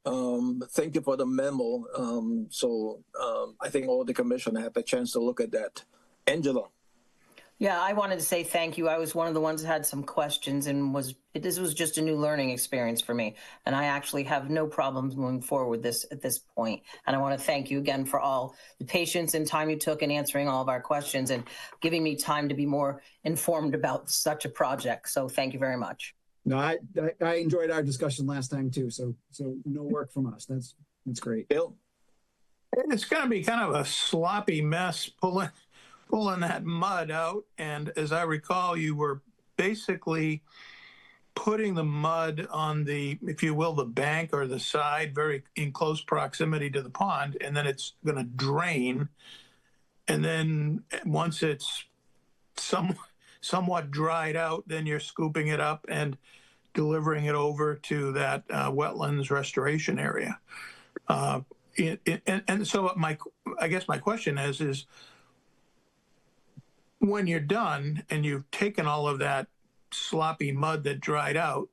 Thank you for the memo. I think all the commission have a chance to look at that. Angela. Yeah, I wanted to say thank you. I was one of the ones that had some questions and this was just a new learning experience for me. And I actually have no problems moving forward with this at this point. And I want to thank you again for all the patience and time you took in answering all of our questions and giving me time to be more informed about such a project. So thank you very much. No, I enjoyed our discussion last time too. So no work from us. That's great. Bill? It's going to be kind of a sloppy mess pulling that mud out. And as I recall, you were basically putting the mud on the, if you will, the bank or the side, very in close proximity to the pond, and then it's going to drain. And then once it's somewhat dried out, then you're scooping it up and delivering it over to that wetlands restoration area. And so I guess my question is when you're done and you've taken all of that sloppy mud that dried out,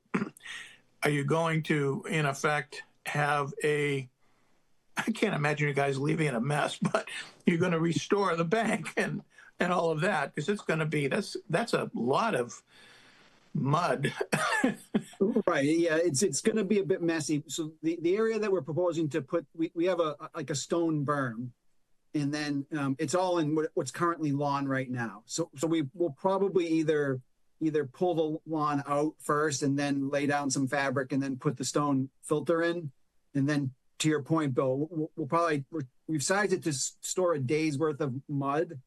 are you going to, in effect, have I can't imagine you guys leaving it a mess, but you're going to restore the bank and all of that, because it's going to be, that's a lot of mud. Right. Yeah, it's going to be a bit messy. So the area that we're proposing to put, we have a stone berm, and then it's all in what's currently lawn right now. So we will probably either pull the lawn out first and then lay down some fabric and then put the stone filter in. And then to your point, Bill, we've sized it to store a day's worth of mud.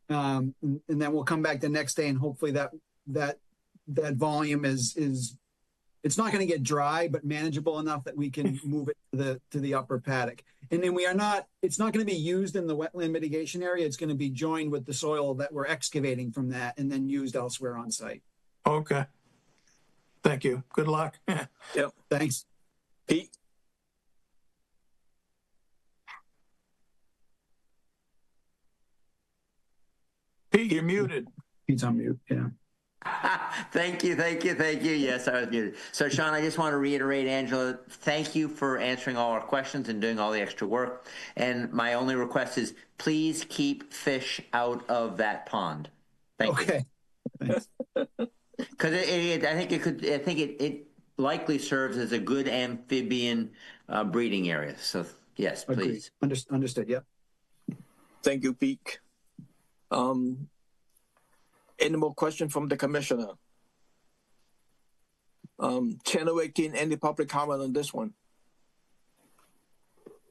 And then we'll come back the next day and hopefully that volume is it's not going to get dry, but manageable enough that we can move it to the upper paddock. And then it's not going to be used in the wetland mitigation area. It's going to be joined with the soil that we're excavating from that and then used elsewhere on site. Okay. Thank you. Good luck. Yep. Thanks. Pete? Pete, you're muted. Pete's on mute. Yeah. Thank you. Yes, I was muted. So, Sean, I just want to reiterate, Angela, thank you for answering all our questions and doing all the extra work. And my only request is please keep fish out of that pond. Thank you. Okay. Thanks. Because I think it likely serves as a good amphibian breeding area. So, yes, please. Agreed. Understood. Yep. Thank you, Pete. Any more questions from the commissioner? Channel 18, any public comment on this one?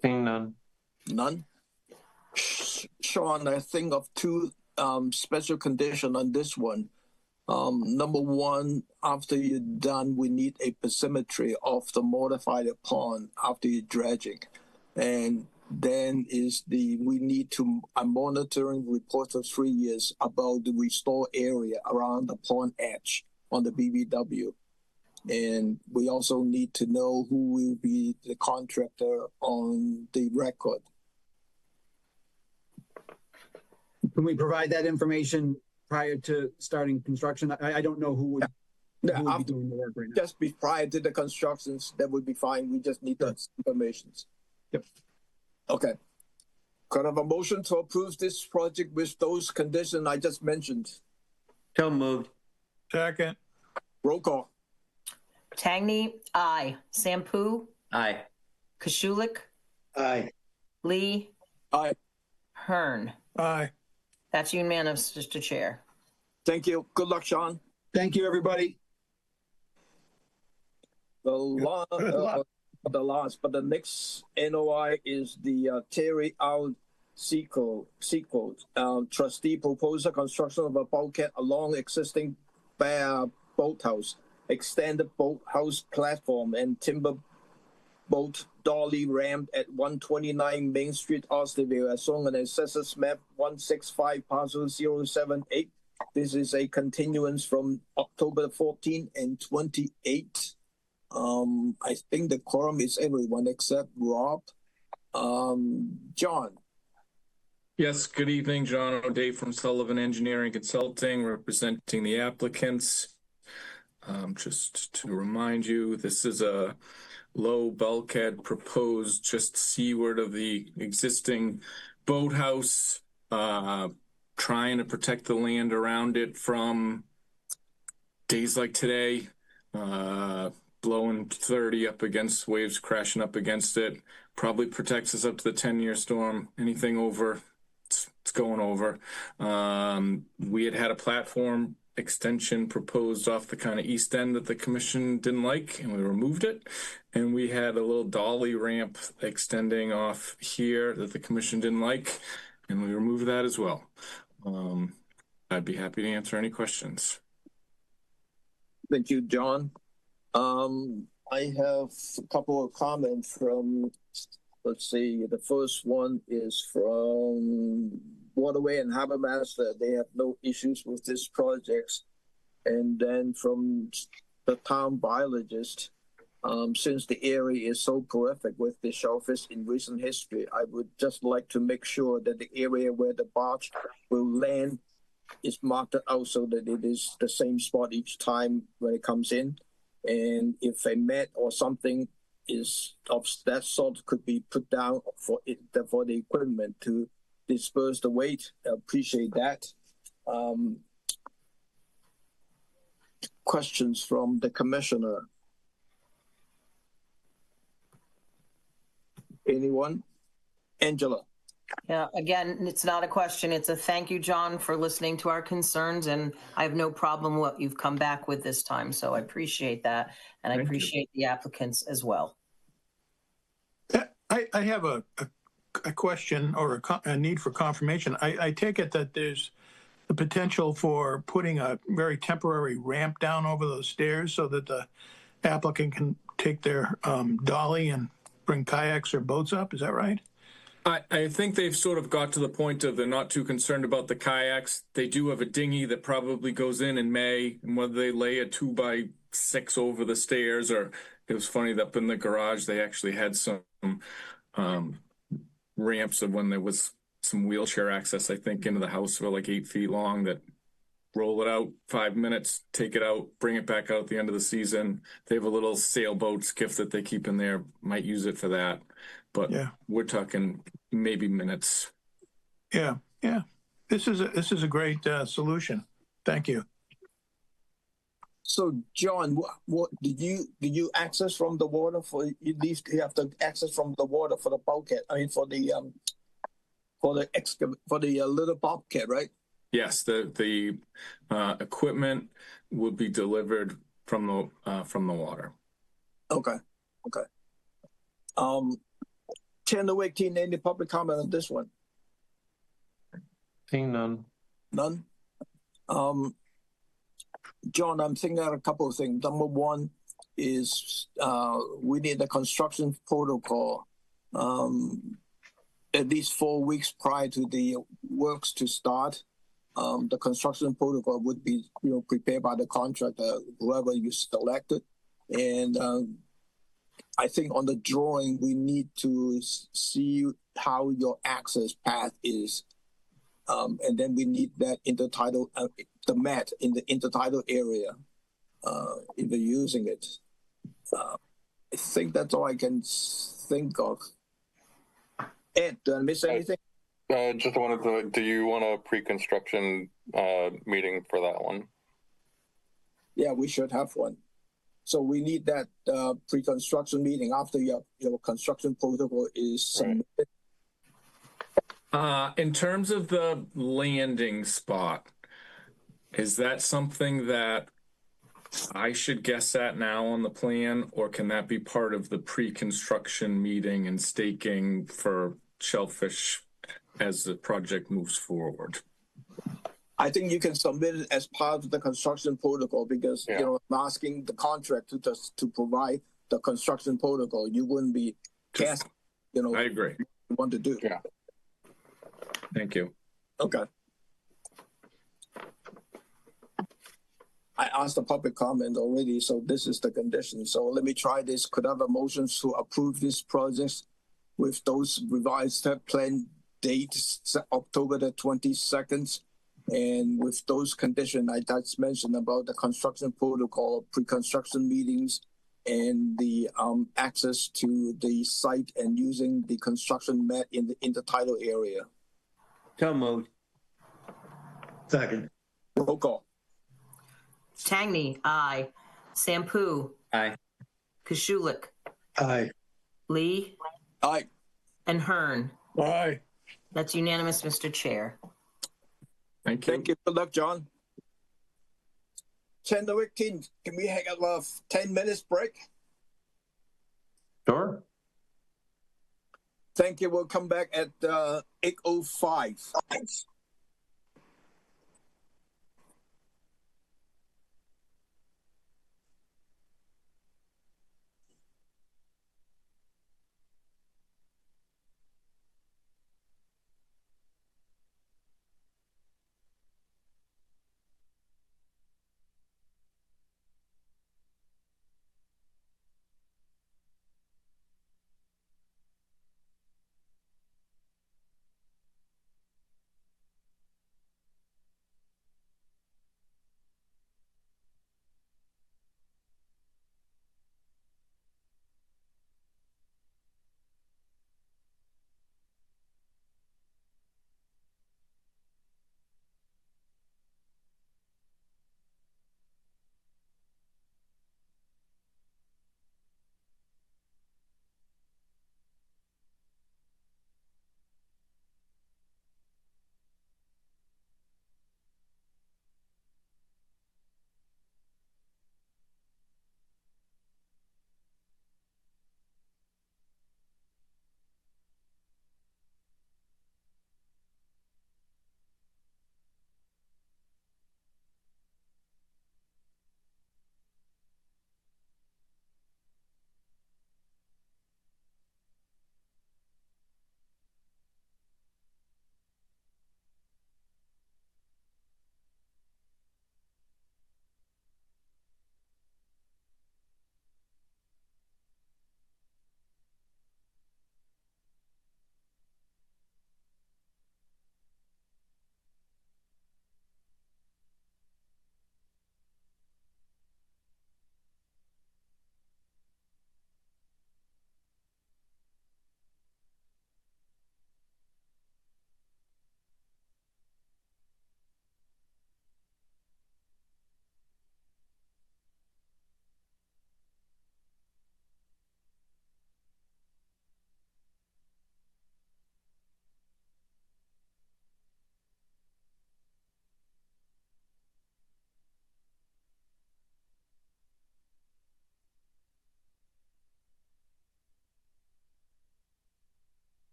Seeing none. None? Sean, I think of two special conditions on this one. Number one, after you're done, we need a bathymetry of the modified pond after you're dredging. And then we need to a monitoring report for 3 years about the restore area around the pond edge on the BBW. And we also need to know who will be the contractor on the record. Can we provide that information prior to starting construction? I don't know who would be doing the work right now. Just prior to the constructions, that would be fine. We just need that information. Yep. Okay. Could I have a motion to approve this project with those conditions I just mentioned? So moved. Second. Roll call. Tangney, aye. Sampu, Aye. Kashulik, Aye. Lee, Aye. Hearn. Aye. That's unanimous, Mr. Chair. Thank you. Good luck, Sean. Thank you, everybody. But the next NOI is the Terry R. Sequel. Trustee proposal construction of a bulkhead along existing boathouse, extended boathouse platform, and timber boat dolly ramp at 129 Main Street, Austinville, as shown on Assessors Map 165, parcel 078. This is a continuance from October 14 and 28. I think the quorum is everyone except Rob. John. Yes, good evening, John O'Day from Sullivan Engineering Consulting, representing the applicants. Just to remind you, this is a low bulkhead proposed just seaward of the existing boathouse, trying to protect the land around it from days like today, blowing 30 up against waves, crashing up against it. Probably protects us up to the 10-year storm. Anything over, it's going over. We had a platform extension proposed off the kind of east end that the commission didn't like, and we removed it. And we had a little dolly ramp extending off here that the commission didn't like, and we removed that as well. I'd be happy to answer any questions. Thank you, John. I have a couple of comments from, let's see, the first one is from Waterway and Harbor Master. They have no issues with this project. And then from the town biologist, since the area is so prolific with the shellfish in recent history, I would just like to make sure that the area where the barge will land is marked out so that it is the same spot each time when it comes in. And if a mat or something is of that sort could be put down for the equipment to disperse the weight. I appreciate that. Questions from the commissioner? Anyone? Angela. Yeah, again, it's not a question. It's a thank you, John, for listening to our concerns. And I have no problem with what you've come back with this time. So I appreciate that. And I appreciate the applicants as well. I have a question or a need for confirmation. I take it that there's the potential for putting a very temporary ramp down over those stairs so that the applicant can take their dolly and bring kayaks or boats up. Is that right? I think they've sort of got to the point of they're not too concerned about the kayaks. They do have a dinghy that probably goes in May, and whether they lay a 2x6 over the stairs, or it was funny that up in the garage they actually had some ramps of when there was some wheelchair access, I think, into the house for like 8 feet long that roll it out 5 minutes, take it out, bring it back out at the end of the season. They have a little sailboat skiff that they keep in there, might use it for that. But yeah, we're talking maybe minutes. Yeah. This is a great solution. Thank you. So, John, what did you access from the water for? You have to access from the water for the bulkhead. I mean, for the little bobcat, right? Yes, the equipment will be delivered from the water. Okay. Chair Nowicki, any public comment on this one? Seeing none. None? John, I'm thinking of a couple of things. Number one is we need a construction protocol at least 4 weeks prior to the works to start. The construction protocol would be prepared by the contractor, whoever you selected. And I think on the drawing, we need to see how your access path is. And then we need that intertidal, the mat in the intertidal area, if you're using it. I think that's all I can think of. Ed, did I miss anything? Just wanted to, do you want a pre-construction meeting for that one? Yeah, we should have one. So we need that pre-construction meeting after your construction protocol is submitted. In terms of the landing spot, is that something that I should guess at now on the plan, or can that be part of the pre-construction meeting and staking for shellfish as the project moves forward? I think you can submit it as part of the construction protocol because I'm asking the contractor to provide the construction protocol. You wouldn't be casting, I agree. You want to do. Yeah. Thank you. Okay. I asked the public comment already, so this is the condition. So let me try this. Could I have a motion to approve this project with those revised plan date, October the 22nd. And with those conditions I just mentioned about the construction protocol, pre-construction meetings, and the access to the site and using the construction mat in the title area. So moved. Second. Roll call. Tangney, aye. Sampu, Aye. Kashulik, Aye. Lee, Aye. and Hearn. Aye. That's unanimous, Mr. Chair. Thank you. Thank you. Good luck, John. 10:18. Can we have a 10 minutes break? Sure. Thank you. We'll come back at 8:05.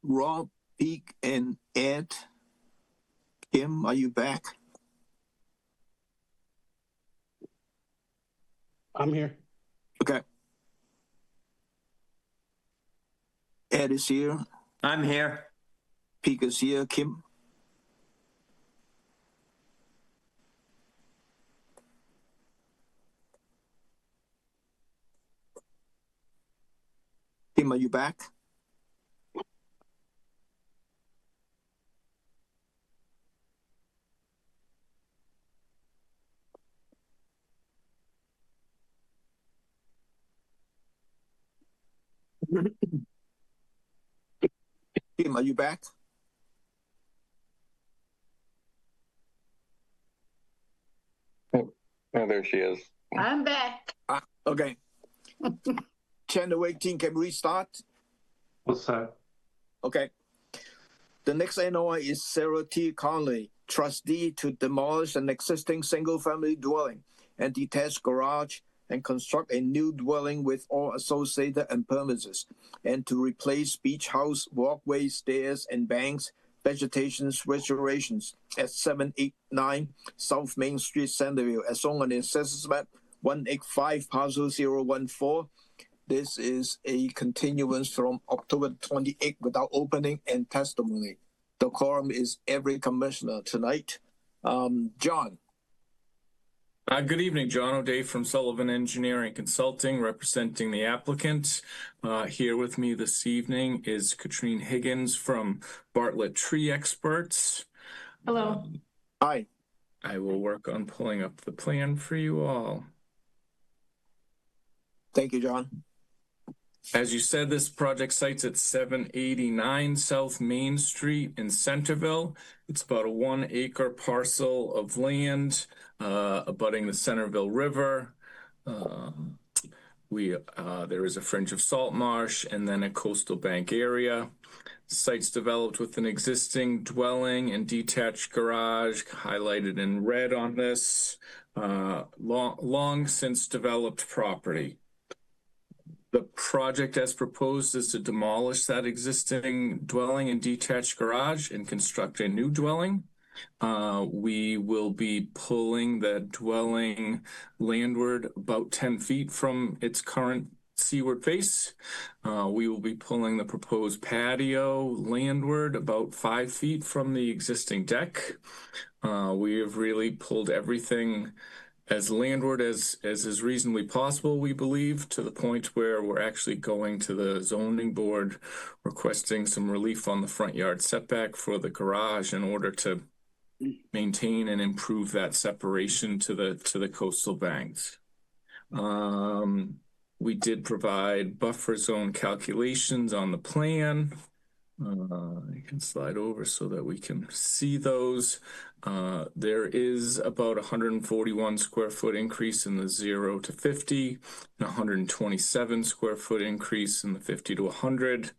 Rob, Peak, and Ed. Kim, are you back? I'm here. Okay. Ed is here. I'm here. Peak is here. Kim? Kim, are you back? Kim, are you back? Oh, there she is. I'm back. Okay. Channel 18, can we start? What's that? Okay. The next NOI is Sarah T. Conley, trustee, to demolish an existing single-family dwelling and detached garage and construct a new dwelling with all associated improvements, and to replace beach house, walkway, stairs, and banks, vegetation restorations at 789 South Main Street, Centerville, as shown on the Assessors Map 185, parcel 014. This is a continuance from October 28th without opening and testimony. The quorum is every commissioner tonight. John. Good evening, John O'Day from Sullivan Engineering Consulting, representing the applicant. Here with me this evening is Katrine Higgins from Bartlett Tree Experts. Hello. Hi. I will work on pulling up the plan for you all. Thank you, John. As you said, this project site's at 789 South Main Street in Centerville. It's about a 1 acre parcel of land abutting the Centerville River. There is a fringe of salt marsh and then a coastal bank area. Site's developed with an existing dwelling and detached garage highlighted in red on this. Long since developed property. The project as proposed is to demolish that existing dwelling and detached garage and construct a new dwelling. We will be pulling the dwelling landward about 10 feet from its current seaward face. We will be pulling the proposed patio landward about 5 feet from the existing deck. We have really pulled everything as landward as is reasonably possible, we believe, to the point where we're actually going to the zoning board requesting some relief on the front yard setback for the garage in order to maintain and improve that separation to the coastal banks. We did provide buffer zone calculations on the plan. I can slide over so that we can see those. There is about 141 square foot increase in the 0 to 50, and 127 square foot increase in the 50 to 100.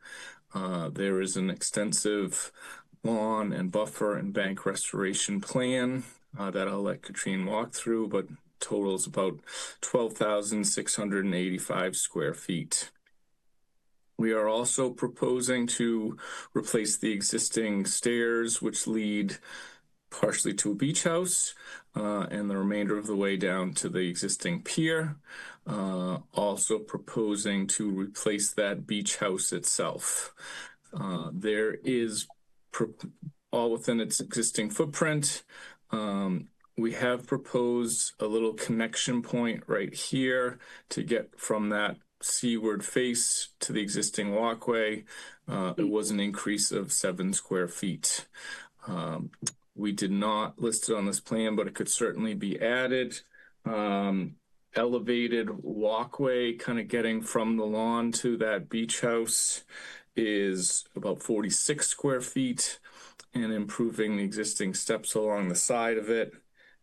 There is an extensive lawn and buffer and bank restoration plan that I'll let Katrine walk through, but totals about 12,685 square feet. We are also proposing to replace the existing stairs, which lead partially to a beach house, and the remainder of the way down to the existing pier. Also proposing to replace that beach house itself. There is all within its existing footprint. We have proposed a little connection point right here to get from that seaward face to the existing walkway. It was an increase of 7 square feet. We did not list it on this plan, but it could certainly be added. Elevated walkway kind of getting from the lawn to that beach house is about 46 square feet, and improving the existing steps along the side of it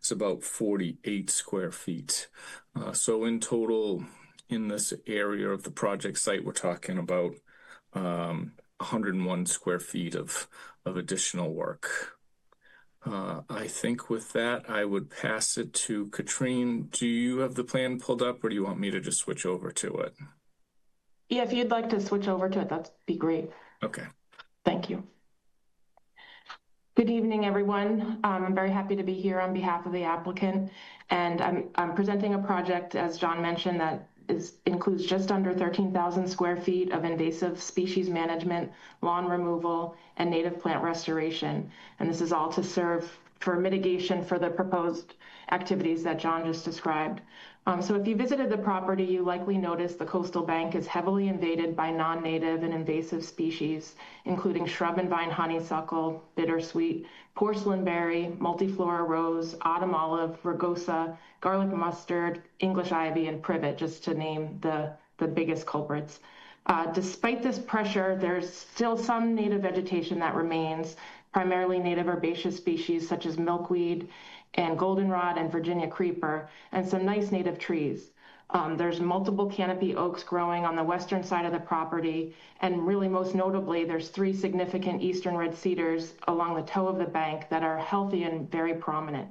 is about 48 square feet. So in total, in this area of the project site, we're talking about 101 square feet of additional work. I think with that, I would pass it to Katrine. Do you have the plan pulled up, or do you want me to just switch over to it? Yeah, if you'd like to switch over to it, that'd be great. Okay. Thank you. Good evening, everyone. I'm very happy to be here on behalf of the applicant, and I'm presenting a project, as John mentioned, that includes just under 13,000 square feet of invasive species management, lawn removal, and native plant restoration. And this is all to serve for mitigation for the proposed activities that John just described. So if you visited the property, you likely noticed the coastal bank is heavily invaded by non-native and invasive species, including shrub and vine honeysuckle, bittersweet, porcelain berry, multiflora rose, autumn olive, rugosa, garlic mustard, English ivy, and privet, just to name the biggest culprits. Despite this pressure, there's still some native vegetation that remains, primarily native herbaceous species such as milkweed and goldenrod and Virginia creeper, and some nice native trees. There's multiple canopy oaks growing on the western side of the property, and really most notably, there's 3 significant eastern red cedars along the toe of the bank that are healthy and very prominent.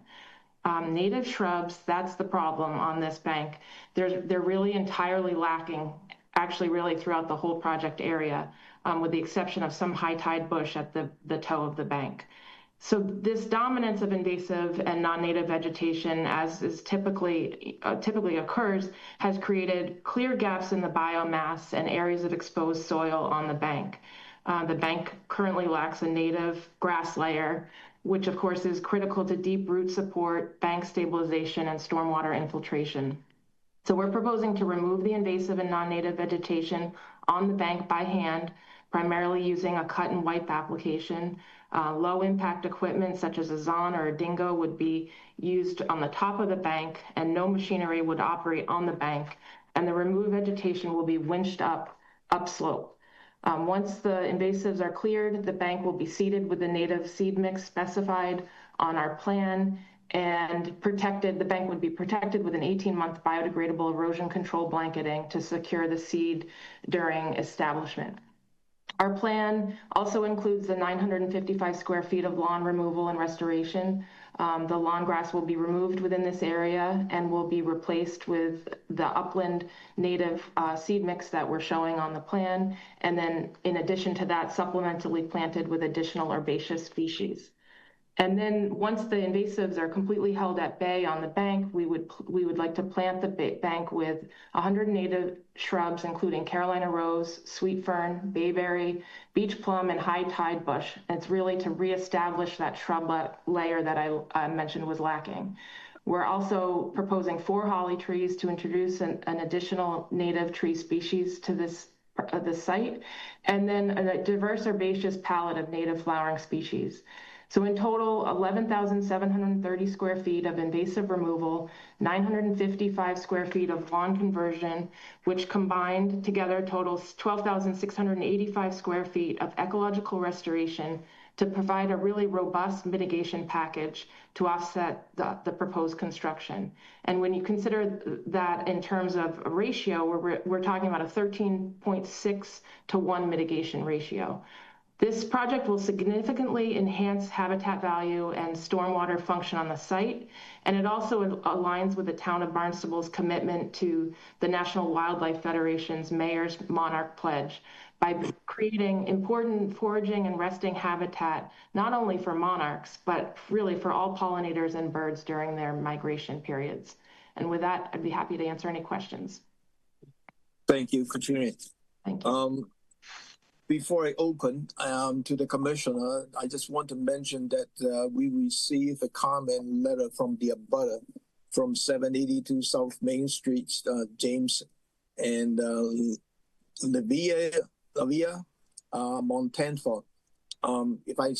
Native shrubs, that's the problem on this bank. They're really entirely lacking, actually really throughout the whole project area, with the exception of some high tide bush at the toe of the bank. So this dominance of invasive and non-native vegetation, as is typically occurs, has created clear gaps in the biomass and areas of exposed soil on the bank. The bank currently lacks a native grass layer, which of course is critical to deep root support, bank stabilization, and stormwater infiltration. So we're proposing to remove the invasive and non-native vegetation on the bank by hand, primarily using a cut and wipe application. Low impact equipment such as a Zon or a Dingo would be used on the top of the bank, and no machinery would operate on the bank, and the removed vegetation will be winched upslope. Once the invasives are cleared, the bank will be seeded with the native seed mix specified on our plan, and protected. The bank would be protected with an 18-month biodegradable erosion control blanketing to secure the seed during establishment. Our plan also includes the 955 square feet of lawn removal and restoration. The lawn grass will be removed within this area and will be replaced with the upland native seed mix that we're showing on the plan. And then in addition to that, supplementally planted with additional herbaceous species. And then once the invasives are completely held at bay on the bank, we would like to plant the bank with 100 native shrubs, including Carolina rose, sweet fern, bayberry, beach plum, and high tide bush. And it's really to reestablish that shrub layer that I mentioned was lacking. We're also proposing 4 holly trees to introduce an additional native tree species to this site, and then a diverse herbaceous palette of native flowering species. So in total, 11,730 square feet of invasive removal, 955 square feet of lawn conversion, which combined together totals 12,685 square feet of ecological restoration to provide a really robust mitigation package to offset the proposed construction. And when you consider that in terms of a ratio, we're talking about a 13.6 to 1 mitigation ratio. This project will significantly enhance habitat value and stormwater function on the site, and it also aligns with the town of Barnstable's commitment to the National Wildlife Federation's Mayor's Monarch Pledge by creating important foraging and resting habitat, not only for monarchs, but really for all pollinators and birds during their migration periods. And with that, I'd be happy to answer any questions. Thank you, Katrina. Thank you. Before I open to the commissioner, I just want to mention that we received a comment letter from the abutter from 782 South Main Street, James and Lavia Montanford. If I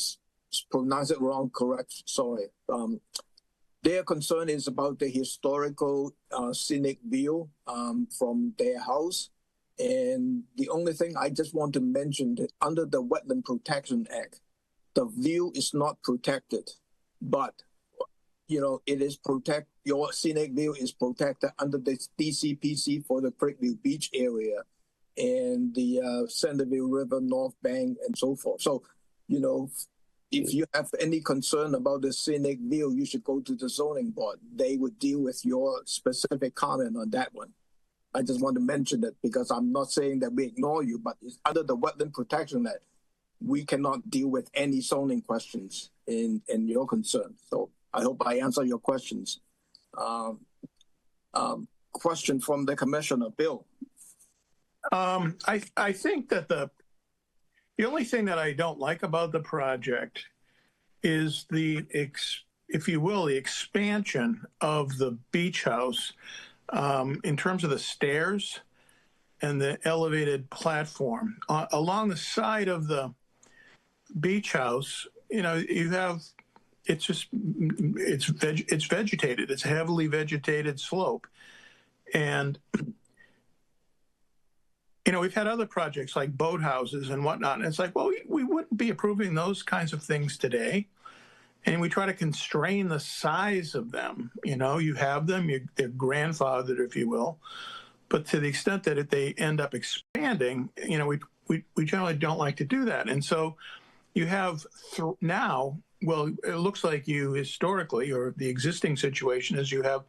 pronounce it wrong, correct, sorry. Their concern is about the historical scenic view from their house. And the only thing I just want to mention that under the Wetland Protection Act, the view is not protected, but it is your scenic view is protected under the DCPC for the Creekview Beach area and the Centerville River North Bank and so forth. So, if you have any concern about the scenic view, you should go to the zoning board. They would deal with your specific comment on that one. I just want to mention that because I'm not saying that we ignore you, but it's under the Wetland Protection Act. we cannot deal with any zoning questions in your concern. So I hope I answer your questions. Question from the commissioner, Bill. I think that the only thing that I don't like about the project is if you will, the expansion of the beach house in terms of the stairs and the elevated platform. Along the side of the beach house, you know, you have, it's vegetated. It's a heavily vegetated slope. And you know, we've had other projects like boathouses and whatnot. And it's like, well, we wouldn't be approving those kinds of things today. And we try to constrain the size of them. You know, you have them, they're grandfathered, if you will. But to the extent that if they end up expanding, you know, we generally don't like to do that. And so you have now, well, it looks like you historically, or the existing situation is you have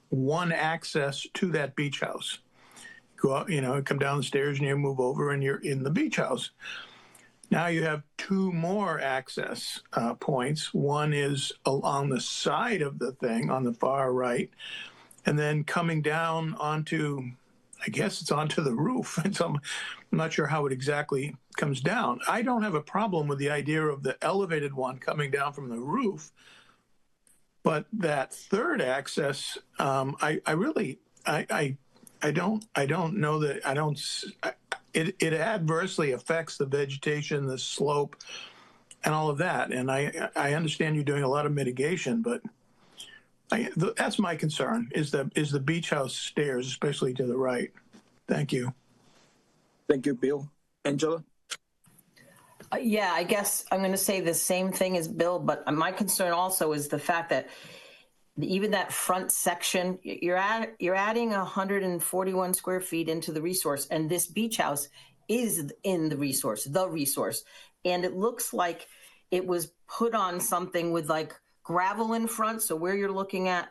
one access to that beach house. Go out, you know, come down the stairs and you move over and you're in the beach house. Now you have two more access points. One is along the side of the thing on the far right, and then coming down onto, I guess it's onto the roof. And so I'm not sure how it exactly comes down. I don't have a problem with the idea of the elevated one coming down from the roof, but that third access, I don't know that it adversely affects the vegetation, the slope, and all of that. And I understand you're doing a lot of mitigation, but that's my concern is the beach house stairs, especially to the right. Thank you. Thank you, Bill. Angela? Yeah, I guess I'm going to say the same thing as Bill, but my concern also is the fact that even that front section, you're adding 141 square feet into the resource, and this beach house is in the resource, and it looks like it was put on something with like gravel in front. So where you're looking at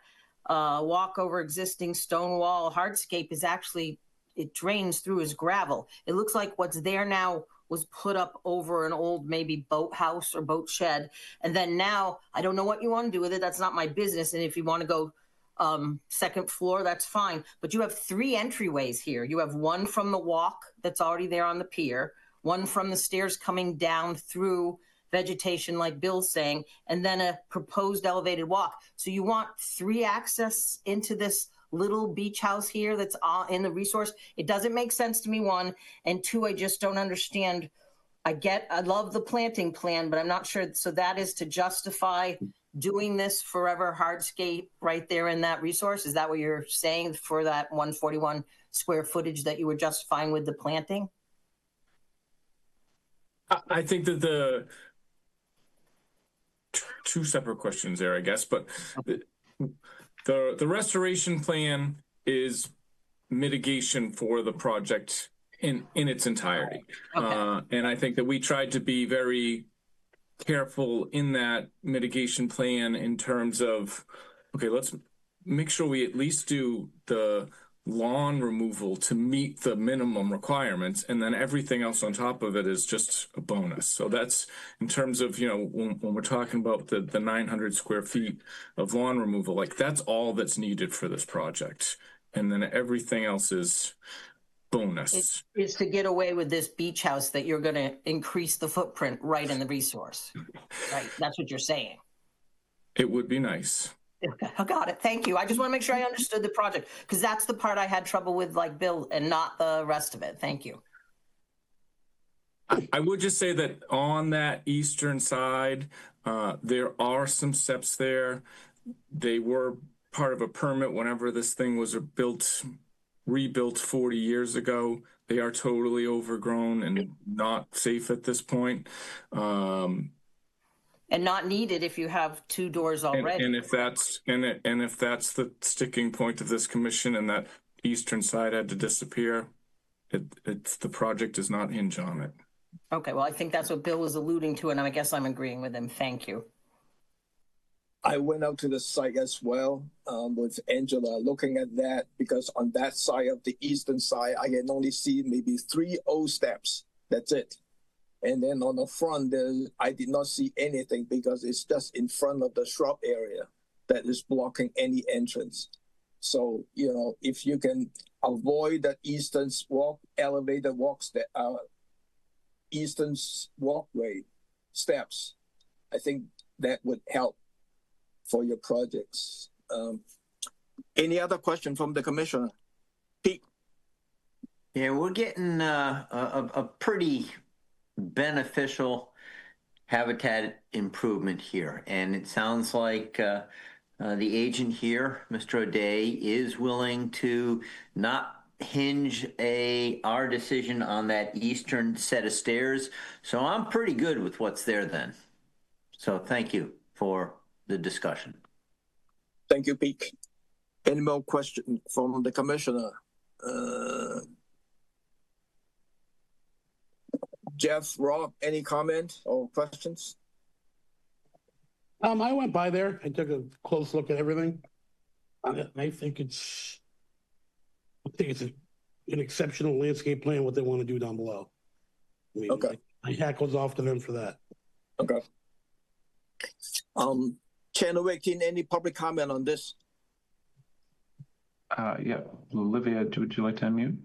walk over existing stone wall hardscape is actually, it drains through as gravel. It looks like what's there now was put up over an old maybe boat house or boat shed. And then now, I don't know what you want to do with it. That's not my business. And if you want to go second floor, that's fine. But you have three entryways here. You have one from the walk that's already there on the pier, one from the stairs coming down through vegetation like Bill's saying, and then a proposed elevated walk. So you want three access into this little beach house here that's in the resource. It doesn't make sense to me, one. And two, I just don't understand. I love the planting plan, but I'm not sure. So that is to justify doing this forever hardscape right there in that resource? Is that what you're saying for that 141 square footage that you were justifying with the planting? I think that the two separate questions there, I guess, but the restoration plan is mitigation for the project in its entirety. Okay. And I think that we tried to be very careful in that mitigation plan in terms of, okay, let's make sure we at least do the lawn removal to meet the minimum requirements, and then everything else on top of it is just a bonus. So that's in terms of, you know, when we're talking about the 900 square feet of lawn removal, like that's all that's needed for this project. And then everything else is bonus. It's to get away with this beach house that you're going to increase the footprint right in the resource. Right. That's what you're saying. It would be nice. I got it. Thank you. I just want to make sure I understood the project, because that's the part I had trouble with, like Bill, and not the rest of it. Thank you. I would just say that on that eastern side, there are some steps there. They were part of a permit whenever this thing was rebuilt 40 years ago. They are totally overgrown and not safe at this point. And not needed if you have two doors already. And if that's the sticking point of this commission, and that eastern side had to disappear, it's the project does not hinge on it. Okay, well, I think that's what Bill was alluding to, and I guess I'm agreeing with him. Thank you. I went out to the site as well with Angela, looking at that, because on that side of the eastern side, I can only see maybe 3 old steps. That's it. And then on the front, I did not see anything because it's just in front of the shrub area that is blocking any entrance. So, if you can avoid the elevated walks, eastern walkway steps, I think that would help for your projects. Any other question from the commissioner? Pete? Yeah, we're getting a pretty beneficial habitat improvement here. And it sounds like the agent here, Mr. O'Day, is willing to not hinge our decision on that eastern set of stairs. So I'm pretty good with what's there then. So thank you for the discussion. Thank you, Pete. Any more questions from the commissioner? Jeff, Rob, any comment or questions? I went by there. I took a close look at everything. And I think it's an exceptional landscape plan, what they want to do down below. I mean, okay. My hat goes off to them for that. Okay. Chair Nowick, any public comment on this? Yeah, Olivia, would you like to unmute?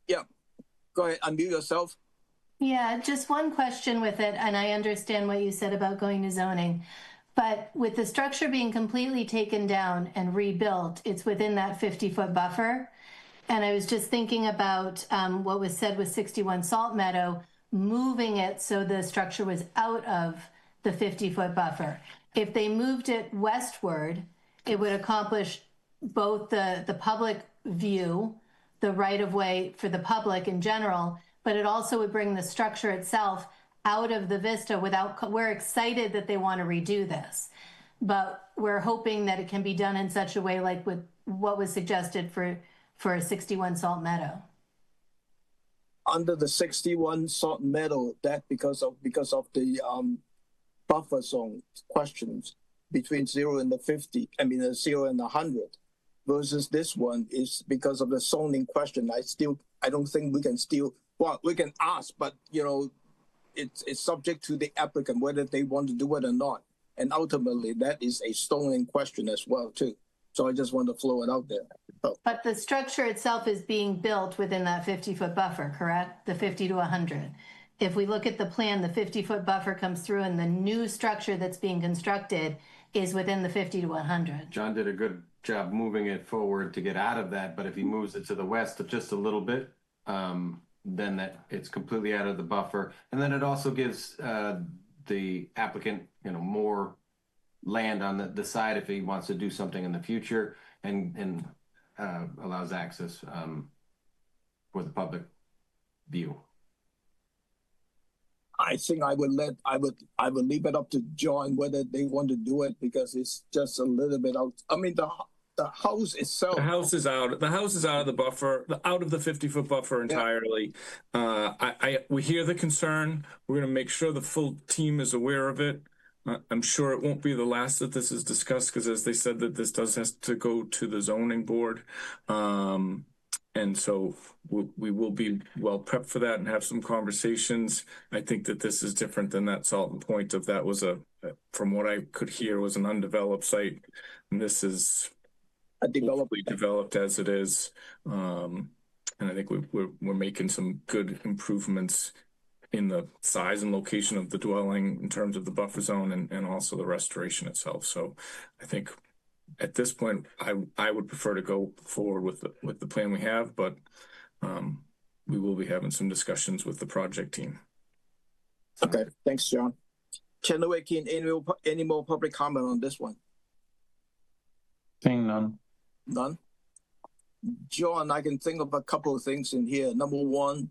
Yeah, go ahead, unmute yourself. Yeah, just one question with it, and I understand what you said about going to zoning, but with the structure being completely taken down and rebuilt, it's within that 50-foot buffer. And I was just thinking about what was said with 61 Salt Meadow, moving it so the structure was out of the 50-foot buffer. If they moved it westward, it would accomplish both the public view, the right-of-way for the public in general, but it also would bring the structure itself out of the vista we're excited that they want to redo this, but we're hoping that it can be done in such a way like with what was suggested for 61 Salt Meadow. Under the 61 Salt Meadow, that because of the buffer zone questions between 0 and the 50, 0 and 100, versus this one is because of the zoning question. I don't think we can we can ask, but it's subject to the applicant whether they want to do it or not. And ultimately, that is a zoning question as well too. So I just want to flow it out there. Oh. But the structure itself is being built within that 50-foot buffer, correct? The 50 to 100. If we look at the plan, the 50-foot buffer comes through and the new structure that's being constructed is within the 50 to 100. John did a good job moving it forward to get out of that, but if he moves it to the west just a little bit, then that it's completely out of the buffer. And then it also gives the applicant, more land on the side if he wants to do something in the future, and allows access for the public view. I think I would leave it up to John whether they want to do it, because it's just a little bit out. The house itself. The house is out. The house is out of the buffer, out of the 50-foot buffer entirely. Yeah. We hear the concern. We're going to make sure the full team is aware of it. I'm sure it won't be the last that this is discussed, because as they said, that this does have to go to the zoning board. And so we will be well prepped for that and have some conversations. I think that this is different than that Salton Point that was from what I could hear, was an undeveloped site. And this is developed as it is. And I think we're making some good improvements in the size and location of the dwelling in terms of the buffer zone and also the restoration itself. So I think at this point, I would prefer to go forward with the plan we have, but we will be having some discussions with the project team. Okay, thanks, John. Chair Nowick, any more public comment on this one? Seeing none. None? John, I can think of a couple of things in here. Number one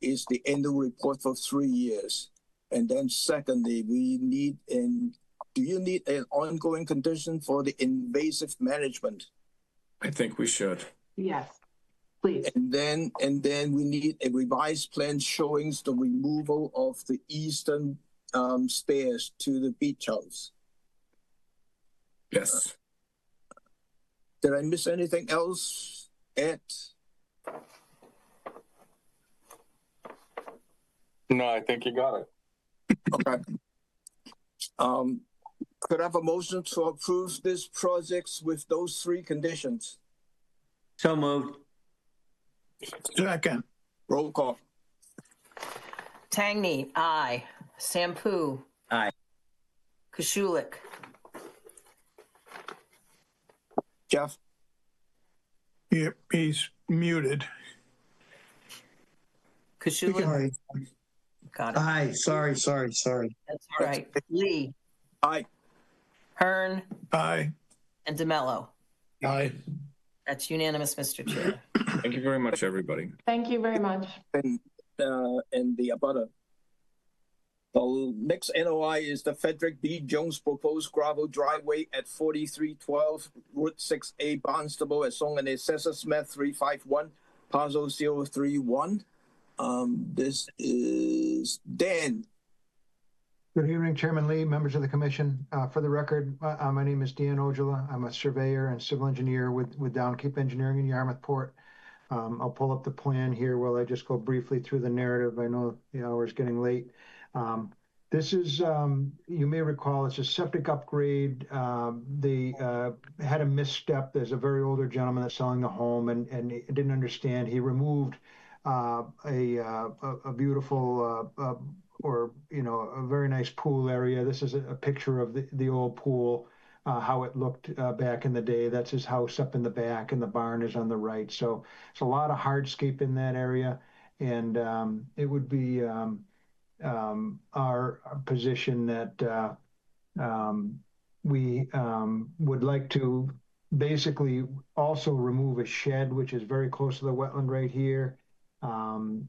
is the annual report for 3 years. And then secondly, do you need an ongoing condition for the invasive management? I think we should. Yes, please. And then we need a revised plan showing the removal of the eastern stairs to the beach house. Yes. Did I miss anything else, Ed? No, I think you got it. Okay. Could I have a motion to approve this project with those three conditions? So moved. Second. Roll call. Tangney, aye. Sampu, Aye. Kashulik, Jeff? Yep, he's muted. Kashulik, Sorry. got it. Aye, sorry. That's all right. Lee, Aye. Hearn, Aye. and DeMello. Aye. That's unanimous, Mr. Chair. Thank you very much, everybody. Thank you very much. And the abutter. The next NOI is the Frederick B. Jones proposed gravel driveway at 4312 Route 6A, Barnstable, as shown in the Assessors Map 351, parcel 031. This is Dan. Good evening, Chairman Lee, members of the commission. For the record, my name is Dan Ojala. I'm a surveyor and civil engineer with Downkeep Engineering in Yarmouth Port. I'll pull up the plan here while I just go briefly through the narrative. I know the hour is getting late. This is, you may recall, it's a septic upgrade. They had a misstep. There's a very older gentleman that's selling the home and he didn't understand. He removed a beautiful or, you know, a very nice pool area. This is a picture of the old pool, how it looked back in the day. That's his house up in the back and the barn is on the right. So it's a lot of hardscape in that area. And it would be our position that we would like to basically also remove a shed, which is very close to the wetland right here. And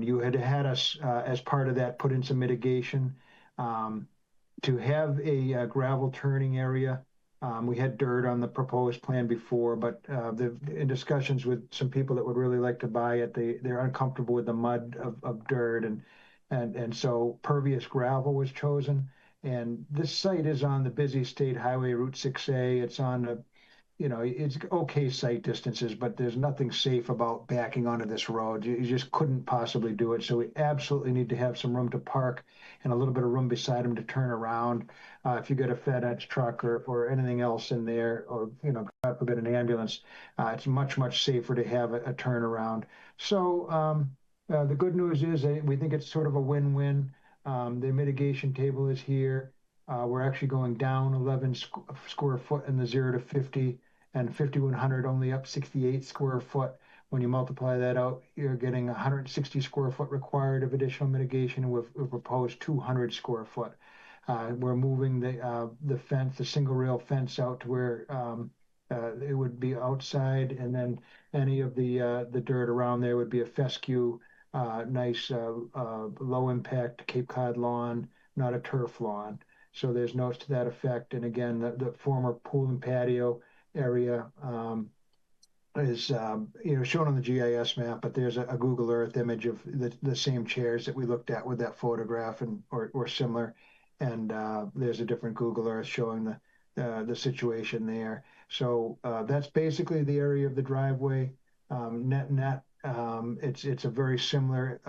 you had us as part of that put in some mitigation to have a gravel turning area. We had dirt on the proposed plan before, but in discussions with some people that would really like to buy it, they're uncomfortable with the mud of dirt, and so pervious gravel was chosen. And this site is on the busy state highway Route 6A. It's on a, you know, it's okay site distances, but there's nothing safe about backing onto this road. You just couldn't possibly do it. So we absolutely need to have some room to park and a little bit of room beside them to turn around. If you get a FedEx truck or anything else in there, or, you know, God forbid an ambulance, it's much, much safer to have a turnaround. So the good news is we think it's sort of a win-win. The mitigation table is here. We're actually going down 11 square foot in the 0 to 50 and 5,100 only up 68 square foot. When you multiply that out, you're getting 160 square foot required of additional mitigation. We've proposed 200 square foot. We're moving the fence, the single rail fence out to where it would be outside, and then any of the dirt around there would be a fescue, nice low impact Cape Cod lawn, not a turf lawn. So there's notes to that effect. And again, the former pool and patio area is you know, shown on the GIS map, but there's a Google Earth image of the same chairs that we looked at with that photograph and or similar. And there's a different Google Earth showing the situation there. So that's basically the area of the driveway. Net. It's a very similar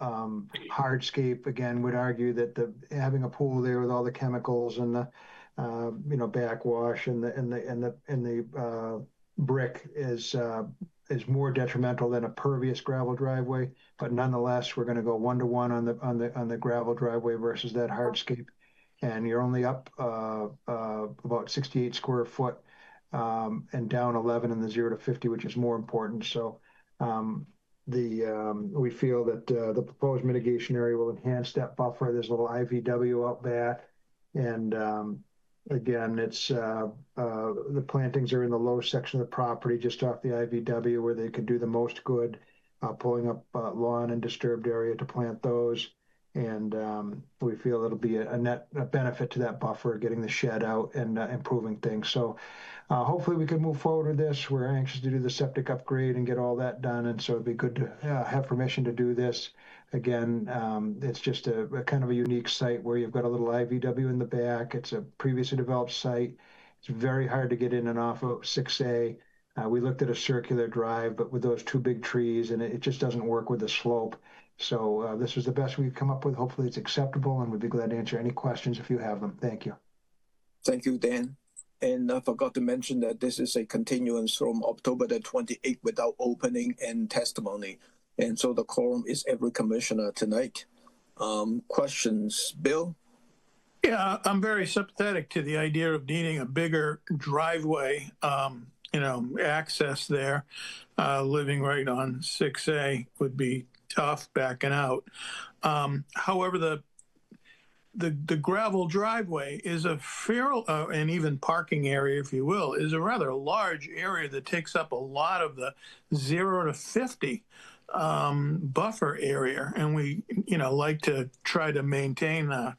hardscape. Again, would argue that having a pool there with all the chemicals and the you know, backwash and the brick is more detrimental than a pervious gravel driveway. But nonetheless, we're going to go 1-to-1 on the gravel driveway versus that hardscape, and you're only up about 68 square foot and down 11 in the 0 to 50, which is more important. So we feel that the proposed mitigation area will enhance that buffer. There's a little IVW out back, and again, it's the plantings are in the low section of the property, just off the IVW, where they could do the most good, pulling up lawn and disturbed area to plant those. And we feel it'll be a net benefit to that buffer, getting the shed out and improving things. So hopefully we can move forward with this. We're anxious to do the septic upgrade and get all that done. And so it'd be good to have permission to do this. Again, it's just a kind of a unique site where you've got a little IVW in the back. It's a previously developed site. It's very hard to get in and off of 6A. We looked at a circular drive, but with those two big trees, and it just doesn't work with the slope. So this was the best we could come up with. Hopefully it's acceptable, and we'd be glad to answer any questions if you have them. Thank you. Thank you, Dan. And I forgot to mention that this is a continuance from October the 28th without opening and testimony. And so the quorum is every commissioner tonight. Questions, Bill? Yeah, I'm very sympathetic to the idea of needing a bigger driveway, access there. Living right on 6A would be tough backing out. However, the gravel driveway is a fair, and even parking area, if you will, is a rather large area that takes up a lot of the 0 to 50 buffer area. And we, like to try to maintain a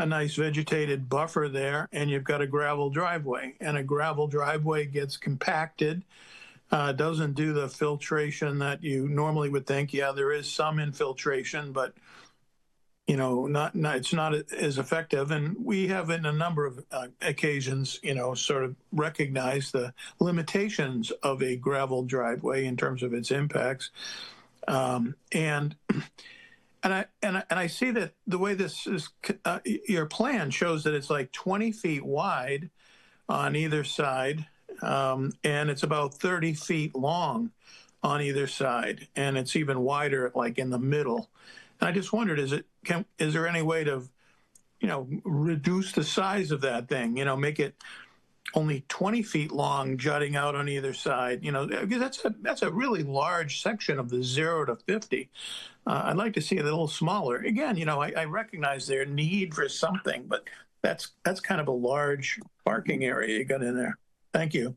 nice vegetated buffer there, and you've got a gravel driveway, and a gravel driveway gets compacted, doesn't do the filtration that you normally would think. Yeah, there is some infiltration, but not it's not as effective. And we have in a number of occasions, sort of recognized the limitations of a gravel driveway in terms of its impacts. And I see that the way this is, your plan shows that it's like 20 feet wide on either side, and it's about 30 feet long on either side, and it's even wider like in the middle. And I just wondered, is there any way to, reduce the size of that thing? Make it only 20 feet long, jutting out on either side. Because that's a really large section of the 0 to 50. I'd like to see it a little smaller. Again, I recognize their need for something, but that's kind of a large parking area you got in there. Thank you.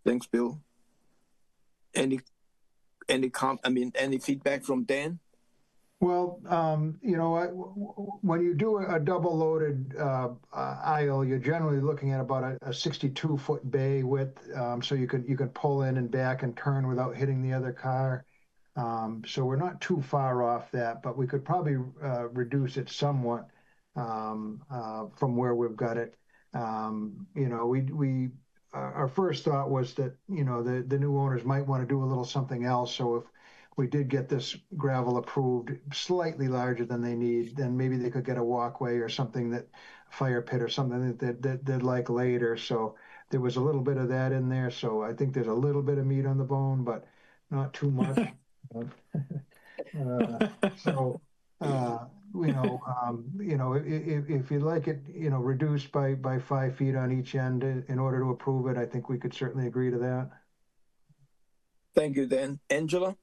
Thanks, Bill. Any feedback from Dan? Well, when you do a double loaded aisle, you're generally looking at about a 62-foot bay width, so you could pull in and back and turn without hitting the other car. So we're not too far off that, but we could probably reduce it somewhat from where we've got it. Our first thought was that the new owners might want to do a little something else. So if we did get this gravel approved slightly larger than they need, then maybe they could get a walkway or something, that fire pit or something that they'd like later. So there was a little bit of that in there. So I think there's a little bit of meat on the bone, but not too much. If you'd like it, reduced by 5 feet on each end in order to approve it, I think we could certainly agree to that. Thank you, Dan. Angela?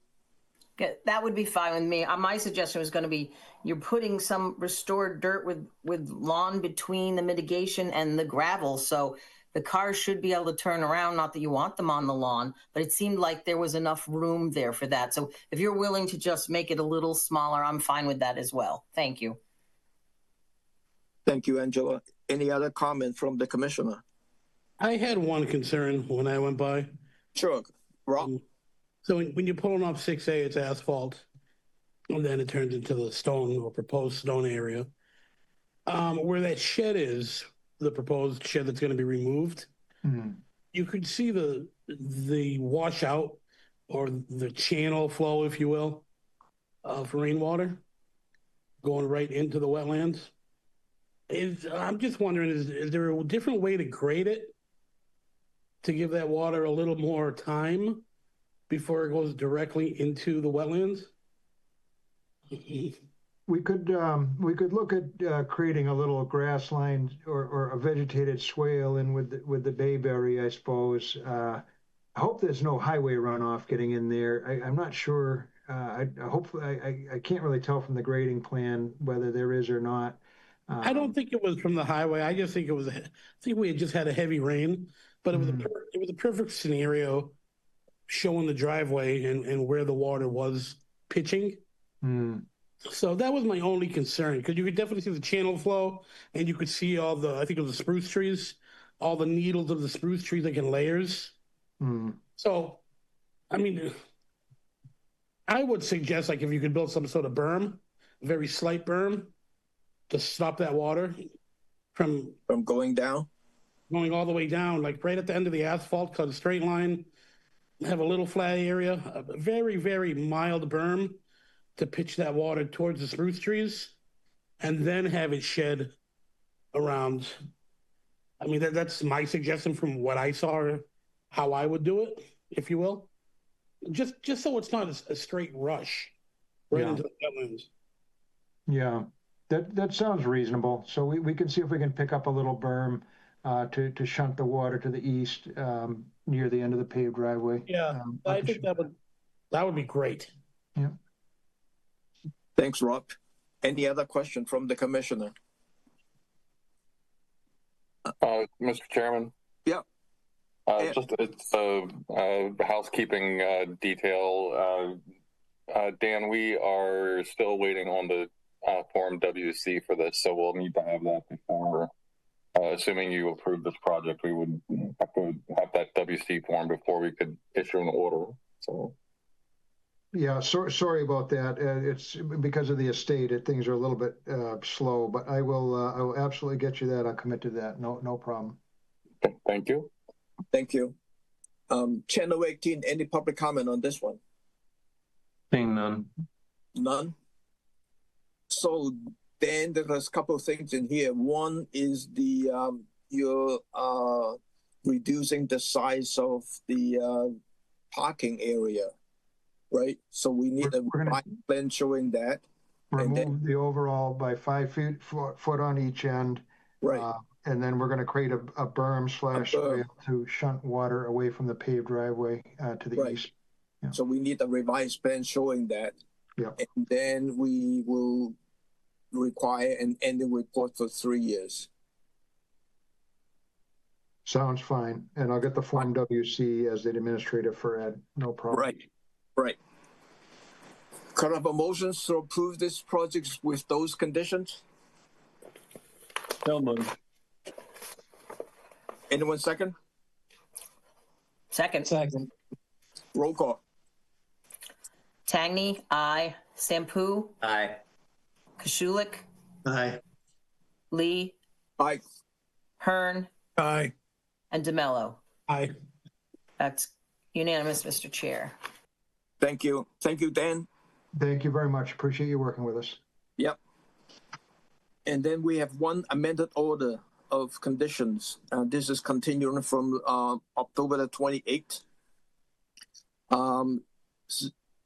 Yeah, that would be fine with me. My suggestion was going to be, you're putting some restored dirt with lawn between the mitigation and the gravel. So the cars should be able to turn around, not that you want them on the lawn, but it seemed like there was enough room there for that. So if you're willing to just make it a little smaller, I'm fine with that as well. Thank you. Thank you, Angela. Any other comment from the commissioner? I had one concern when I went by. Sure. Rob? So when you're pulling off 6A, it's asphalt, and then it turns into the stone or proposed stone area. Where that shed is, the proposed shed that's going to be removed, you could see the washout or the channel flow, if you will, of rainwater going right into the wetlands. I'm just wondering, is there a different way to grade it to give that water a little more time before it goes directly into the wetlands? We could look at creating a little grass line or a vegetated swale in with the bayberry, I suppose. I hope there's no highway runoff getting in there. I'm not sure. I can't really tell from the grading plan whether there is or not. I don't think it was from the highway. I just think it was. I think we had just had a heavy rain, but it was a perfect scenario showing the driveway and where the water was pitching. So that was my only concern, because you could definitely see the channel flow, and you could see all the, I think it was the spruce trees, all the needles of the spruce trees like in layers. So, I mean, I would suggest, like, if you could build some sort of berm, a very slight berm, to stop that water from going down. going all the way down, like right at the end of the asphalt, cut a straight line, have a little flat area, a very, very mild berm to pitch that water towards the spruce trees, and then have it shed around. I mean, that's my suggestion from what I saw, how I would do it, if you will. Just so it's not a straight rush right into the wetlands. Yeah, that sounds reasonable. So we can see if we can pick up a little berm to shunt the water to the east near the end of the paved driveway. Yeah, I think that would be great. Yeah. Thanks, Rob. Any other question from the commissioner? Mr. Chairman? Yeah. Just it's a housekeeping detail. Dan, we are still waiting on the Form WC for this, so we'll need to have that before, assuming you approve this project, we would have to have that WC form before we could issue an order. So. Yeah, sorry about that. It's because of the estate. Things are a little bit slow, but I will absolutely get you that. I'll commit to that. No problem. Okay, thank you. Thank you. Channel 18, any public comment on this one? Seeing none. None? So then there's a couple of things in here. One is the you're reducing the size of the parking area, right? So we need a plan showing that. Remove the overall by 5 foot on each end. Right. And then we're going to create a berm / rail to shunt water away from the paved driveway to the east. Yeah. So we need a revised plan showing that. Yeah. And then we will require an annual report for 3 years. Sounds fine. And I'll get the Form WC as the administrator for Ed. No problem. Right. Could I have a motion to approve this project with those conditions? So moved. Anyone second? Second. Roll call. Tangney, aye. Sampu, Aye. Kashulik, Aye. Lee, Aye. Hearn, Aye. and DeMello. Aye. That's unanimous, Mr. Chair. Thank you. Thank you, Dan. Thank you very much. Appreciate you working with us. Yep. And then we have one amended order of conditions. This is continuing from October the 28th.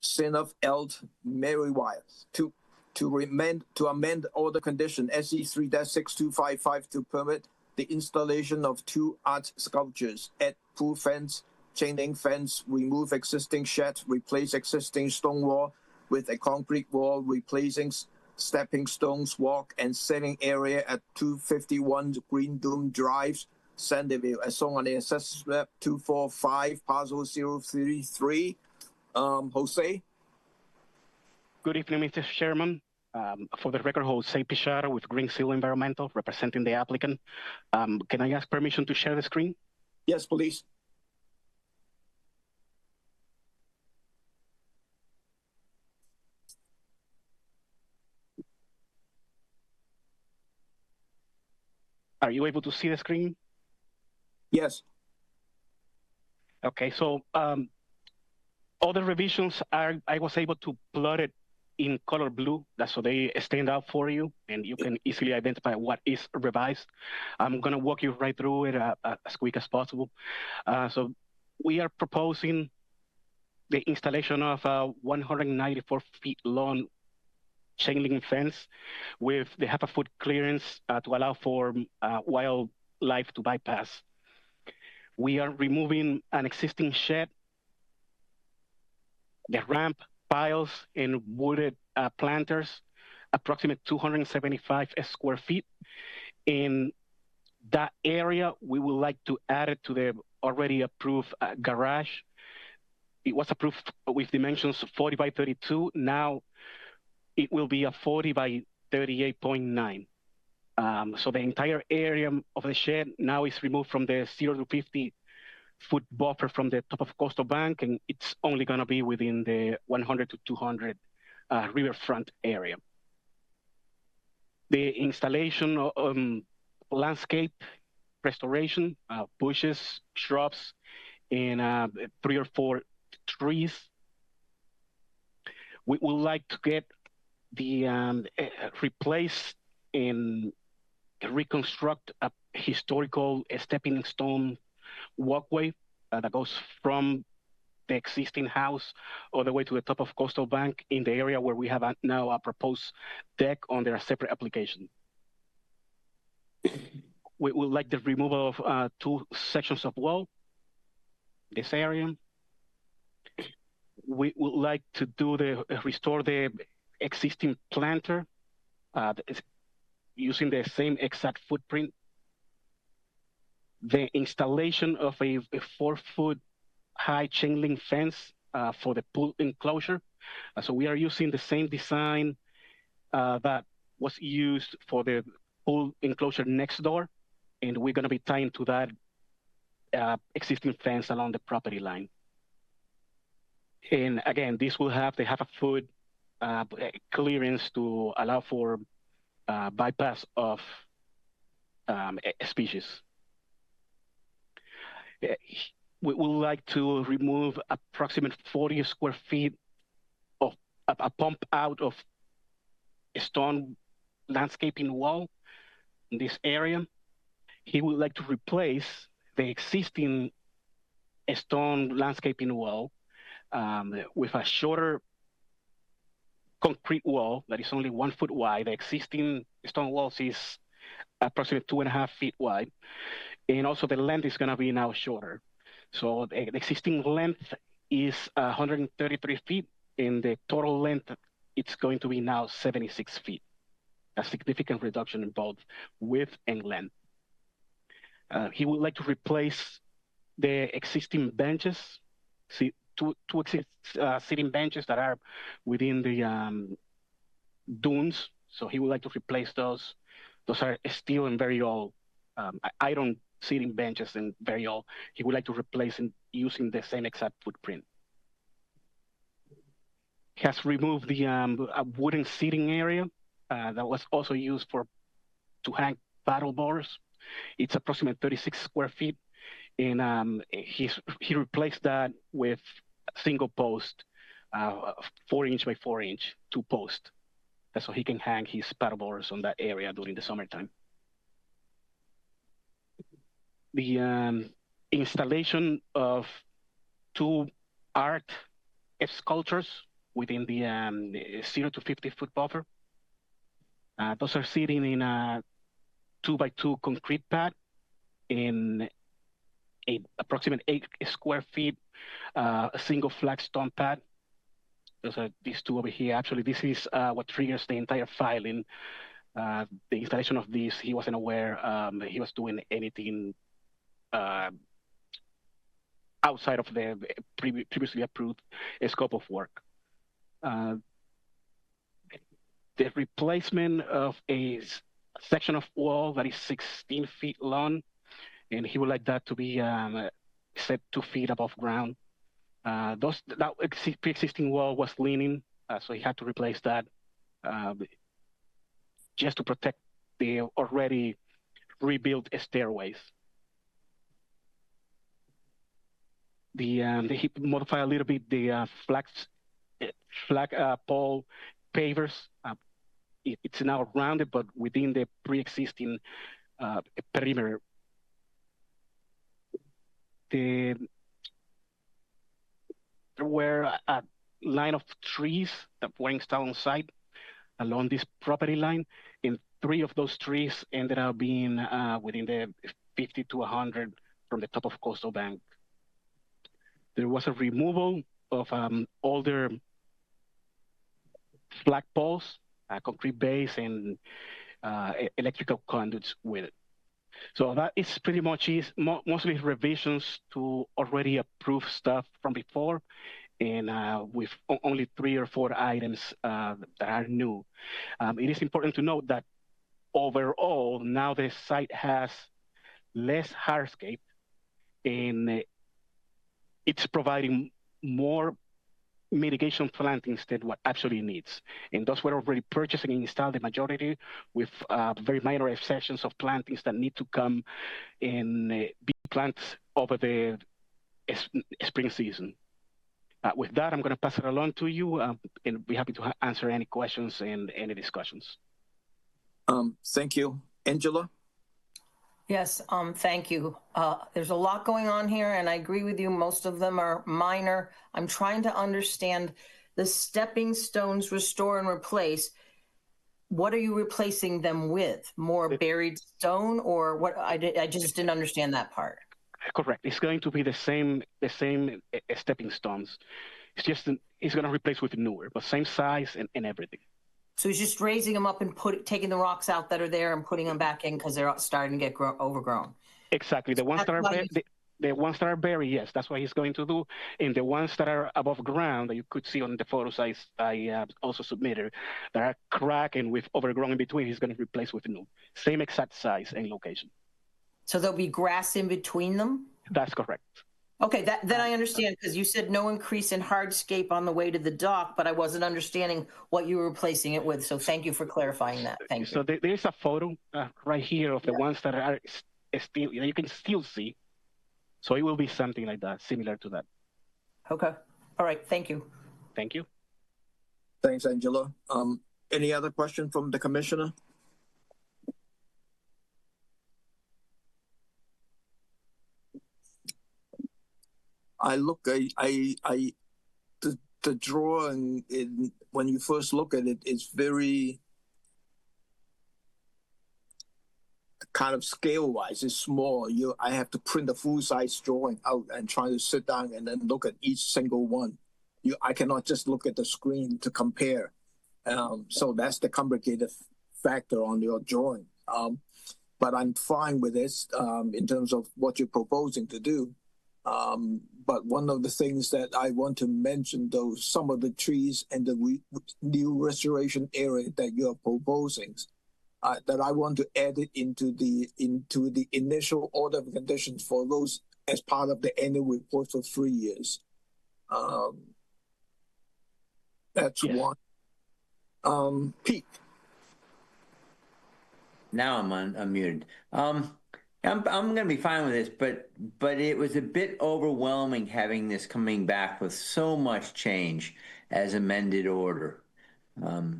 Sin of Eld Merriwire to amend order condition SE 3-6255 to permit the installation of 2 art sculptures at pool fence, chain link fence, remove existing shed, replace existing stone wall with a concrete wall, replacing stepping stones, walk, and sitting area at 251 Green Dome Drive, Sandyville, as shown on the assessment map 245, parcel 033. Jose? Good evening, Mr. Chairman. For the record, Jose Pichara with Green Seal Environmental, representing the applicant. Can I ask permission to share the screen? Yes, please. Are you able to see the screen? Yes. Okay, so all the revisions I was able to plot it in color blue, so they stand out for you and you can easily identify what is revised. I'm gonna walk you right through it as quick as possible. So we are proposing the installation of a 194 feet long chain link fence with the half a foot clearance to allow for wildlife to bypass. We are removing an existing shed, the ramp, piles, and wooded planters, approximately 275 square feet. In that area, we would like to add it to the already approved garage. It was approved with dimensions 40 by 32. Now it will be a 40 by 38.9. So the entire area of the shed now is removed from the 0 to 50 foot buffer from the top of coastal bank, and it's only going to be within the 100 to 200 riverfront area. The installation landscape restoration, bushes, shrubs, and 3 or 4 trees. We would like to get the replace and reconstruct a historical stepping stone walkway that goes from the existing house all the way to the top of Coastal Bank in the area where we have now a proposed deck under a separate application. We would like the removal of 2 sections of wall, this area. We would like to restore the existing planter using the same exact footprint. The installation of a 4-foot high chain link fence for the pool enclosure. So we are using the same design that was used for the pool enclosure next door, and we're going to be tying to that existing fence along the property line. And again, this will have the half-a-foot clearance to allow for bypass of species. We would like to remove approximately 40 square feet of a pump out of a stone landscaping wall in this area. He would like to replace the existing stone landscaping wall with a shorter concrete wall that is only 1 foot wide. The existing stone walls is approximately 2.5 feet wide. And also the length is going to be now shorter. So the existing length is 133 feet, and the total length, it's going to be now 76 feet. A significant reduction in both width and length. He would like to replace the existing benches, two sitting benches that are within the dunes. So he would like to replace those. Those are steel and very old. Iron sitting benches and very old. He would like to replace them using the same exact footprint. He has removed the a wooden seating area that was also used to hang paddle boards. It's approximately 36 square feet, and he replaced that with a single post, 4-inch by 4-inch, 2 posts, so he can hang his paddle boards on that area during the summertime. The installation of 2 art sculptures within the 0 to 50 foot buffer. Those are sitting in a 2x2 concrete pad in approximately 8 square feet, a single flagstone pad. Those are these 2 over here. Actually, this is what triggers the entire filing. The installation of this, he wasn't aware he was doing anything outside of the previously approved scope of work. The replacement of a section of wall that is 16 feet long, and he would like that to be set 2 feet above ground. That pre-existing wall was leaning, so he had to replace that just to protect the already rebuilt stairways. He modified a little bit the flag pole pavers. It's now rounded, but within the pre-existing perimeter. There were a line of trees that were installed on site along this property line, and 3 of those trees ended up being within the 50 to 100 from the top of Coastal Bank. There was a removal of older flagpoles, concrete base, and electrical conduits with it. So that is pretty much mostly revisions to already approved stuff from before, and with only 3 or 4 items that are new. It is important to note that overall, now the site has less hardscape, and it's providing more mitigation plantings than what actually needs. And those were already purchased and installed, the majority, with very minor exceptions of plantings that need to come and be planted over the spring season. With that, I'm going to pass it along to you and be happy to answer any questions and any discussions. Thank you. Angela? Yes, thank you. There's a lot going on here, and I agree with you. Most of them are minor. I'm trying to understand the stepping stones, restore and replace. What are you replacing them with? More buried stone, or what? I just didn't understand that part. Correct. It's going to be the same stepping stones. It's just it's going to replace with newer, but same size and everything. So he's just raising them up and taking the rocks out that are there and putting them back in because they're starting to get overgrown. Exactly. The ones that are the ones that are buried, yes, that's what he's going to do. And the ones that are above ground that you could see on the photos I also submitted, that are cracked and with overgrown in between, he's going to replace with new, same exact size and location. So there'll be grass in between them? That's correct. Okay, then I understand, because you said no increase in hardscape on the way to the dock, but I wasn't understanding what you were replacing it with. So thank you for clarifying that. Thank you. So there is a photo right here of the ones that are still, you can still see. So it will be something like that, similar to that. Okay. All right. Thank you. Thank you. Thanks, Angela. Any other question from the commissioner? The drawing, when you first look at it, it's very kind of scale-wise. It's small. I have to print a full-size drawing out and try to sit down and then look at each single one. I cannot just look at the screen to compare. So that's the complicated factor on your drawing. But I'm fine with this in terms of what you're proposing to do. But one of the things that I want to mention, though, some of the trees and the new restoration area that you are proposing, that I want to add it into the initial order of conditions for those as part of the annual report for 3 years. That's one. Pete. Now I'm unmuted. I'm going to be fine with this, but it was a bit overwhelming having this coming back with so much change as amended order.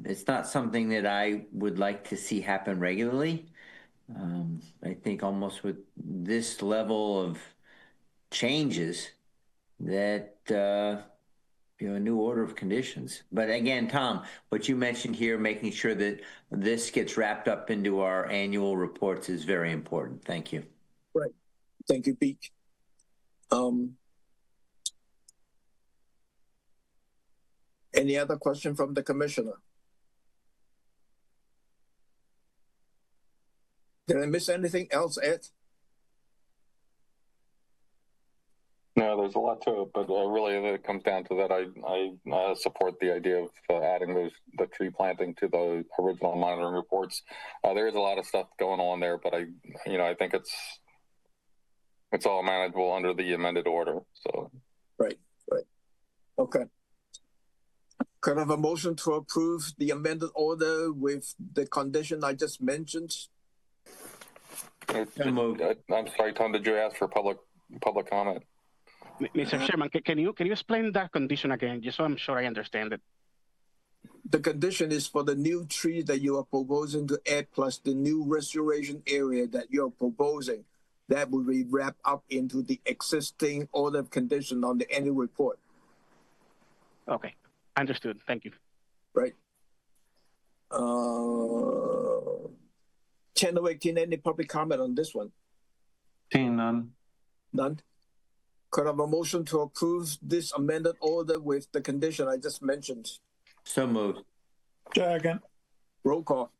It's not something that I would like to see happen regularly. I think almost with this level of changes that a new order of conditions. But again, Tom, what you mentioned here, making sure that this gets wrapped up into our annual reports is very important. Thank you. Right. Thank you, Pete. Any other question from the commissioner? Did I miss anything else, Ed? No, there's a lot to it, but really it comes down to that. I support the idea of adding the tree planting to the original monitoring reports. There is a lot of stuff going on there, but I think it's all manageable under the amended order. So right. Okay. Could I have a motion to approve the amended order with the condition I just mentioned? I'm sorry, Tom, did you ask for public comment? Mr. Chairman, can you explain that condition again, just so I'm sure I understand it? The condition is for the new tree that you are proposing to add, plus the new restoration area that you're proposing, that will be wrapped up into the existing order of condition on the annual report. Okay, understood. Thank you. Right. 10:18, any public comment on this one? Seeing none. None. Could I have a motion to approve this amended order with the condition I just mentioned? So moved. Second. Roll call.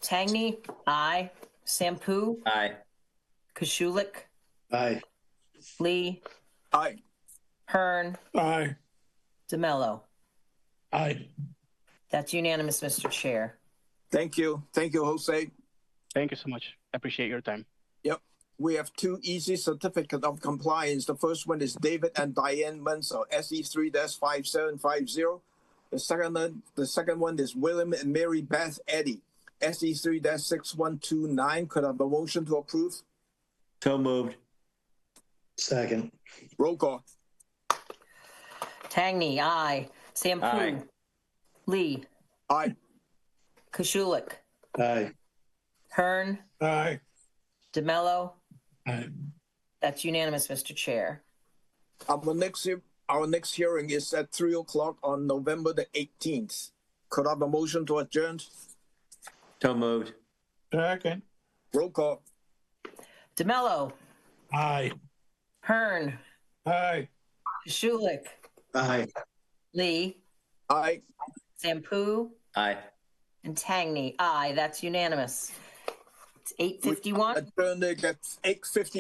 Tangney, aye. Sampu, aye. Kashulik, Aye. Lee, aye. Hearn, Aye. DeMello. Aye. That's unanimous, Mr. Chair. Thank you. Thank you, Jose. Thank you so much. I appreciate your time. Yep. we have two easy certificate of compliance. The first one is David and Diane Munzer, SE3-5750. The second one is William and Mary Beth Eddy, SE3-6129. Could I have a motion to approve? So moved. Second. Roll call. Tangney, aye. Sampu. Aye. Lee. Aye. Koshulik. Aye. Hearn. Aye. DeMello. Aye. That's unanimous, Mr. Chair. Our next hearing is at 3 o'clock on November the 18th. Could I have a motion to adjourn? So moved. Second. Roll call. DeMello. Aye. Hearn. Aye. Koshulik. Aye. Lee. Aye. Sampu. Aye. And Tangney, aye. That's unanimous. It's 8:51. Adjourned at 8:51.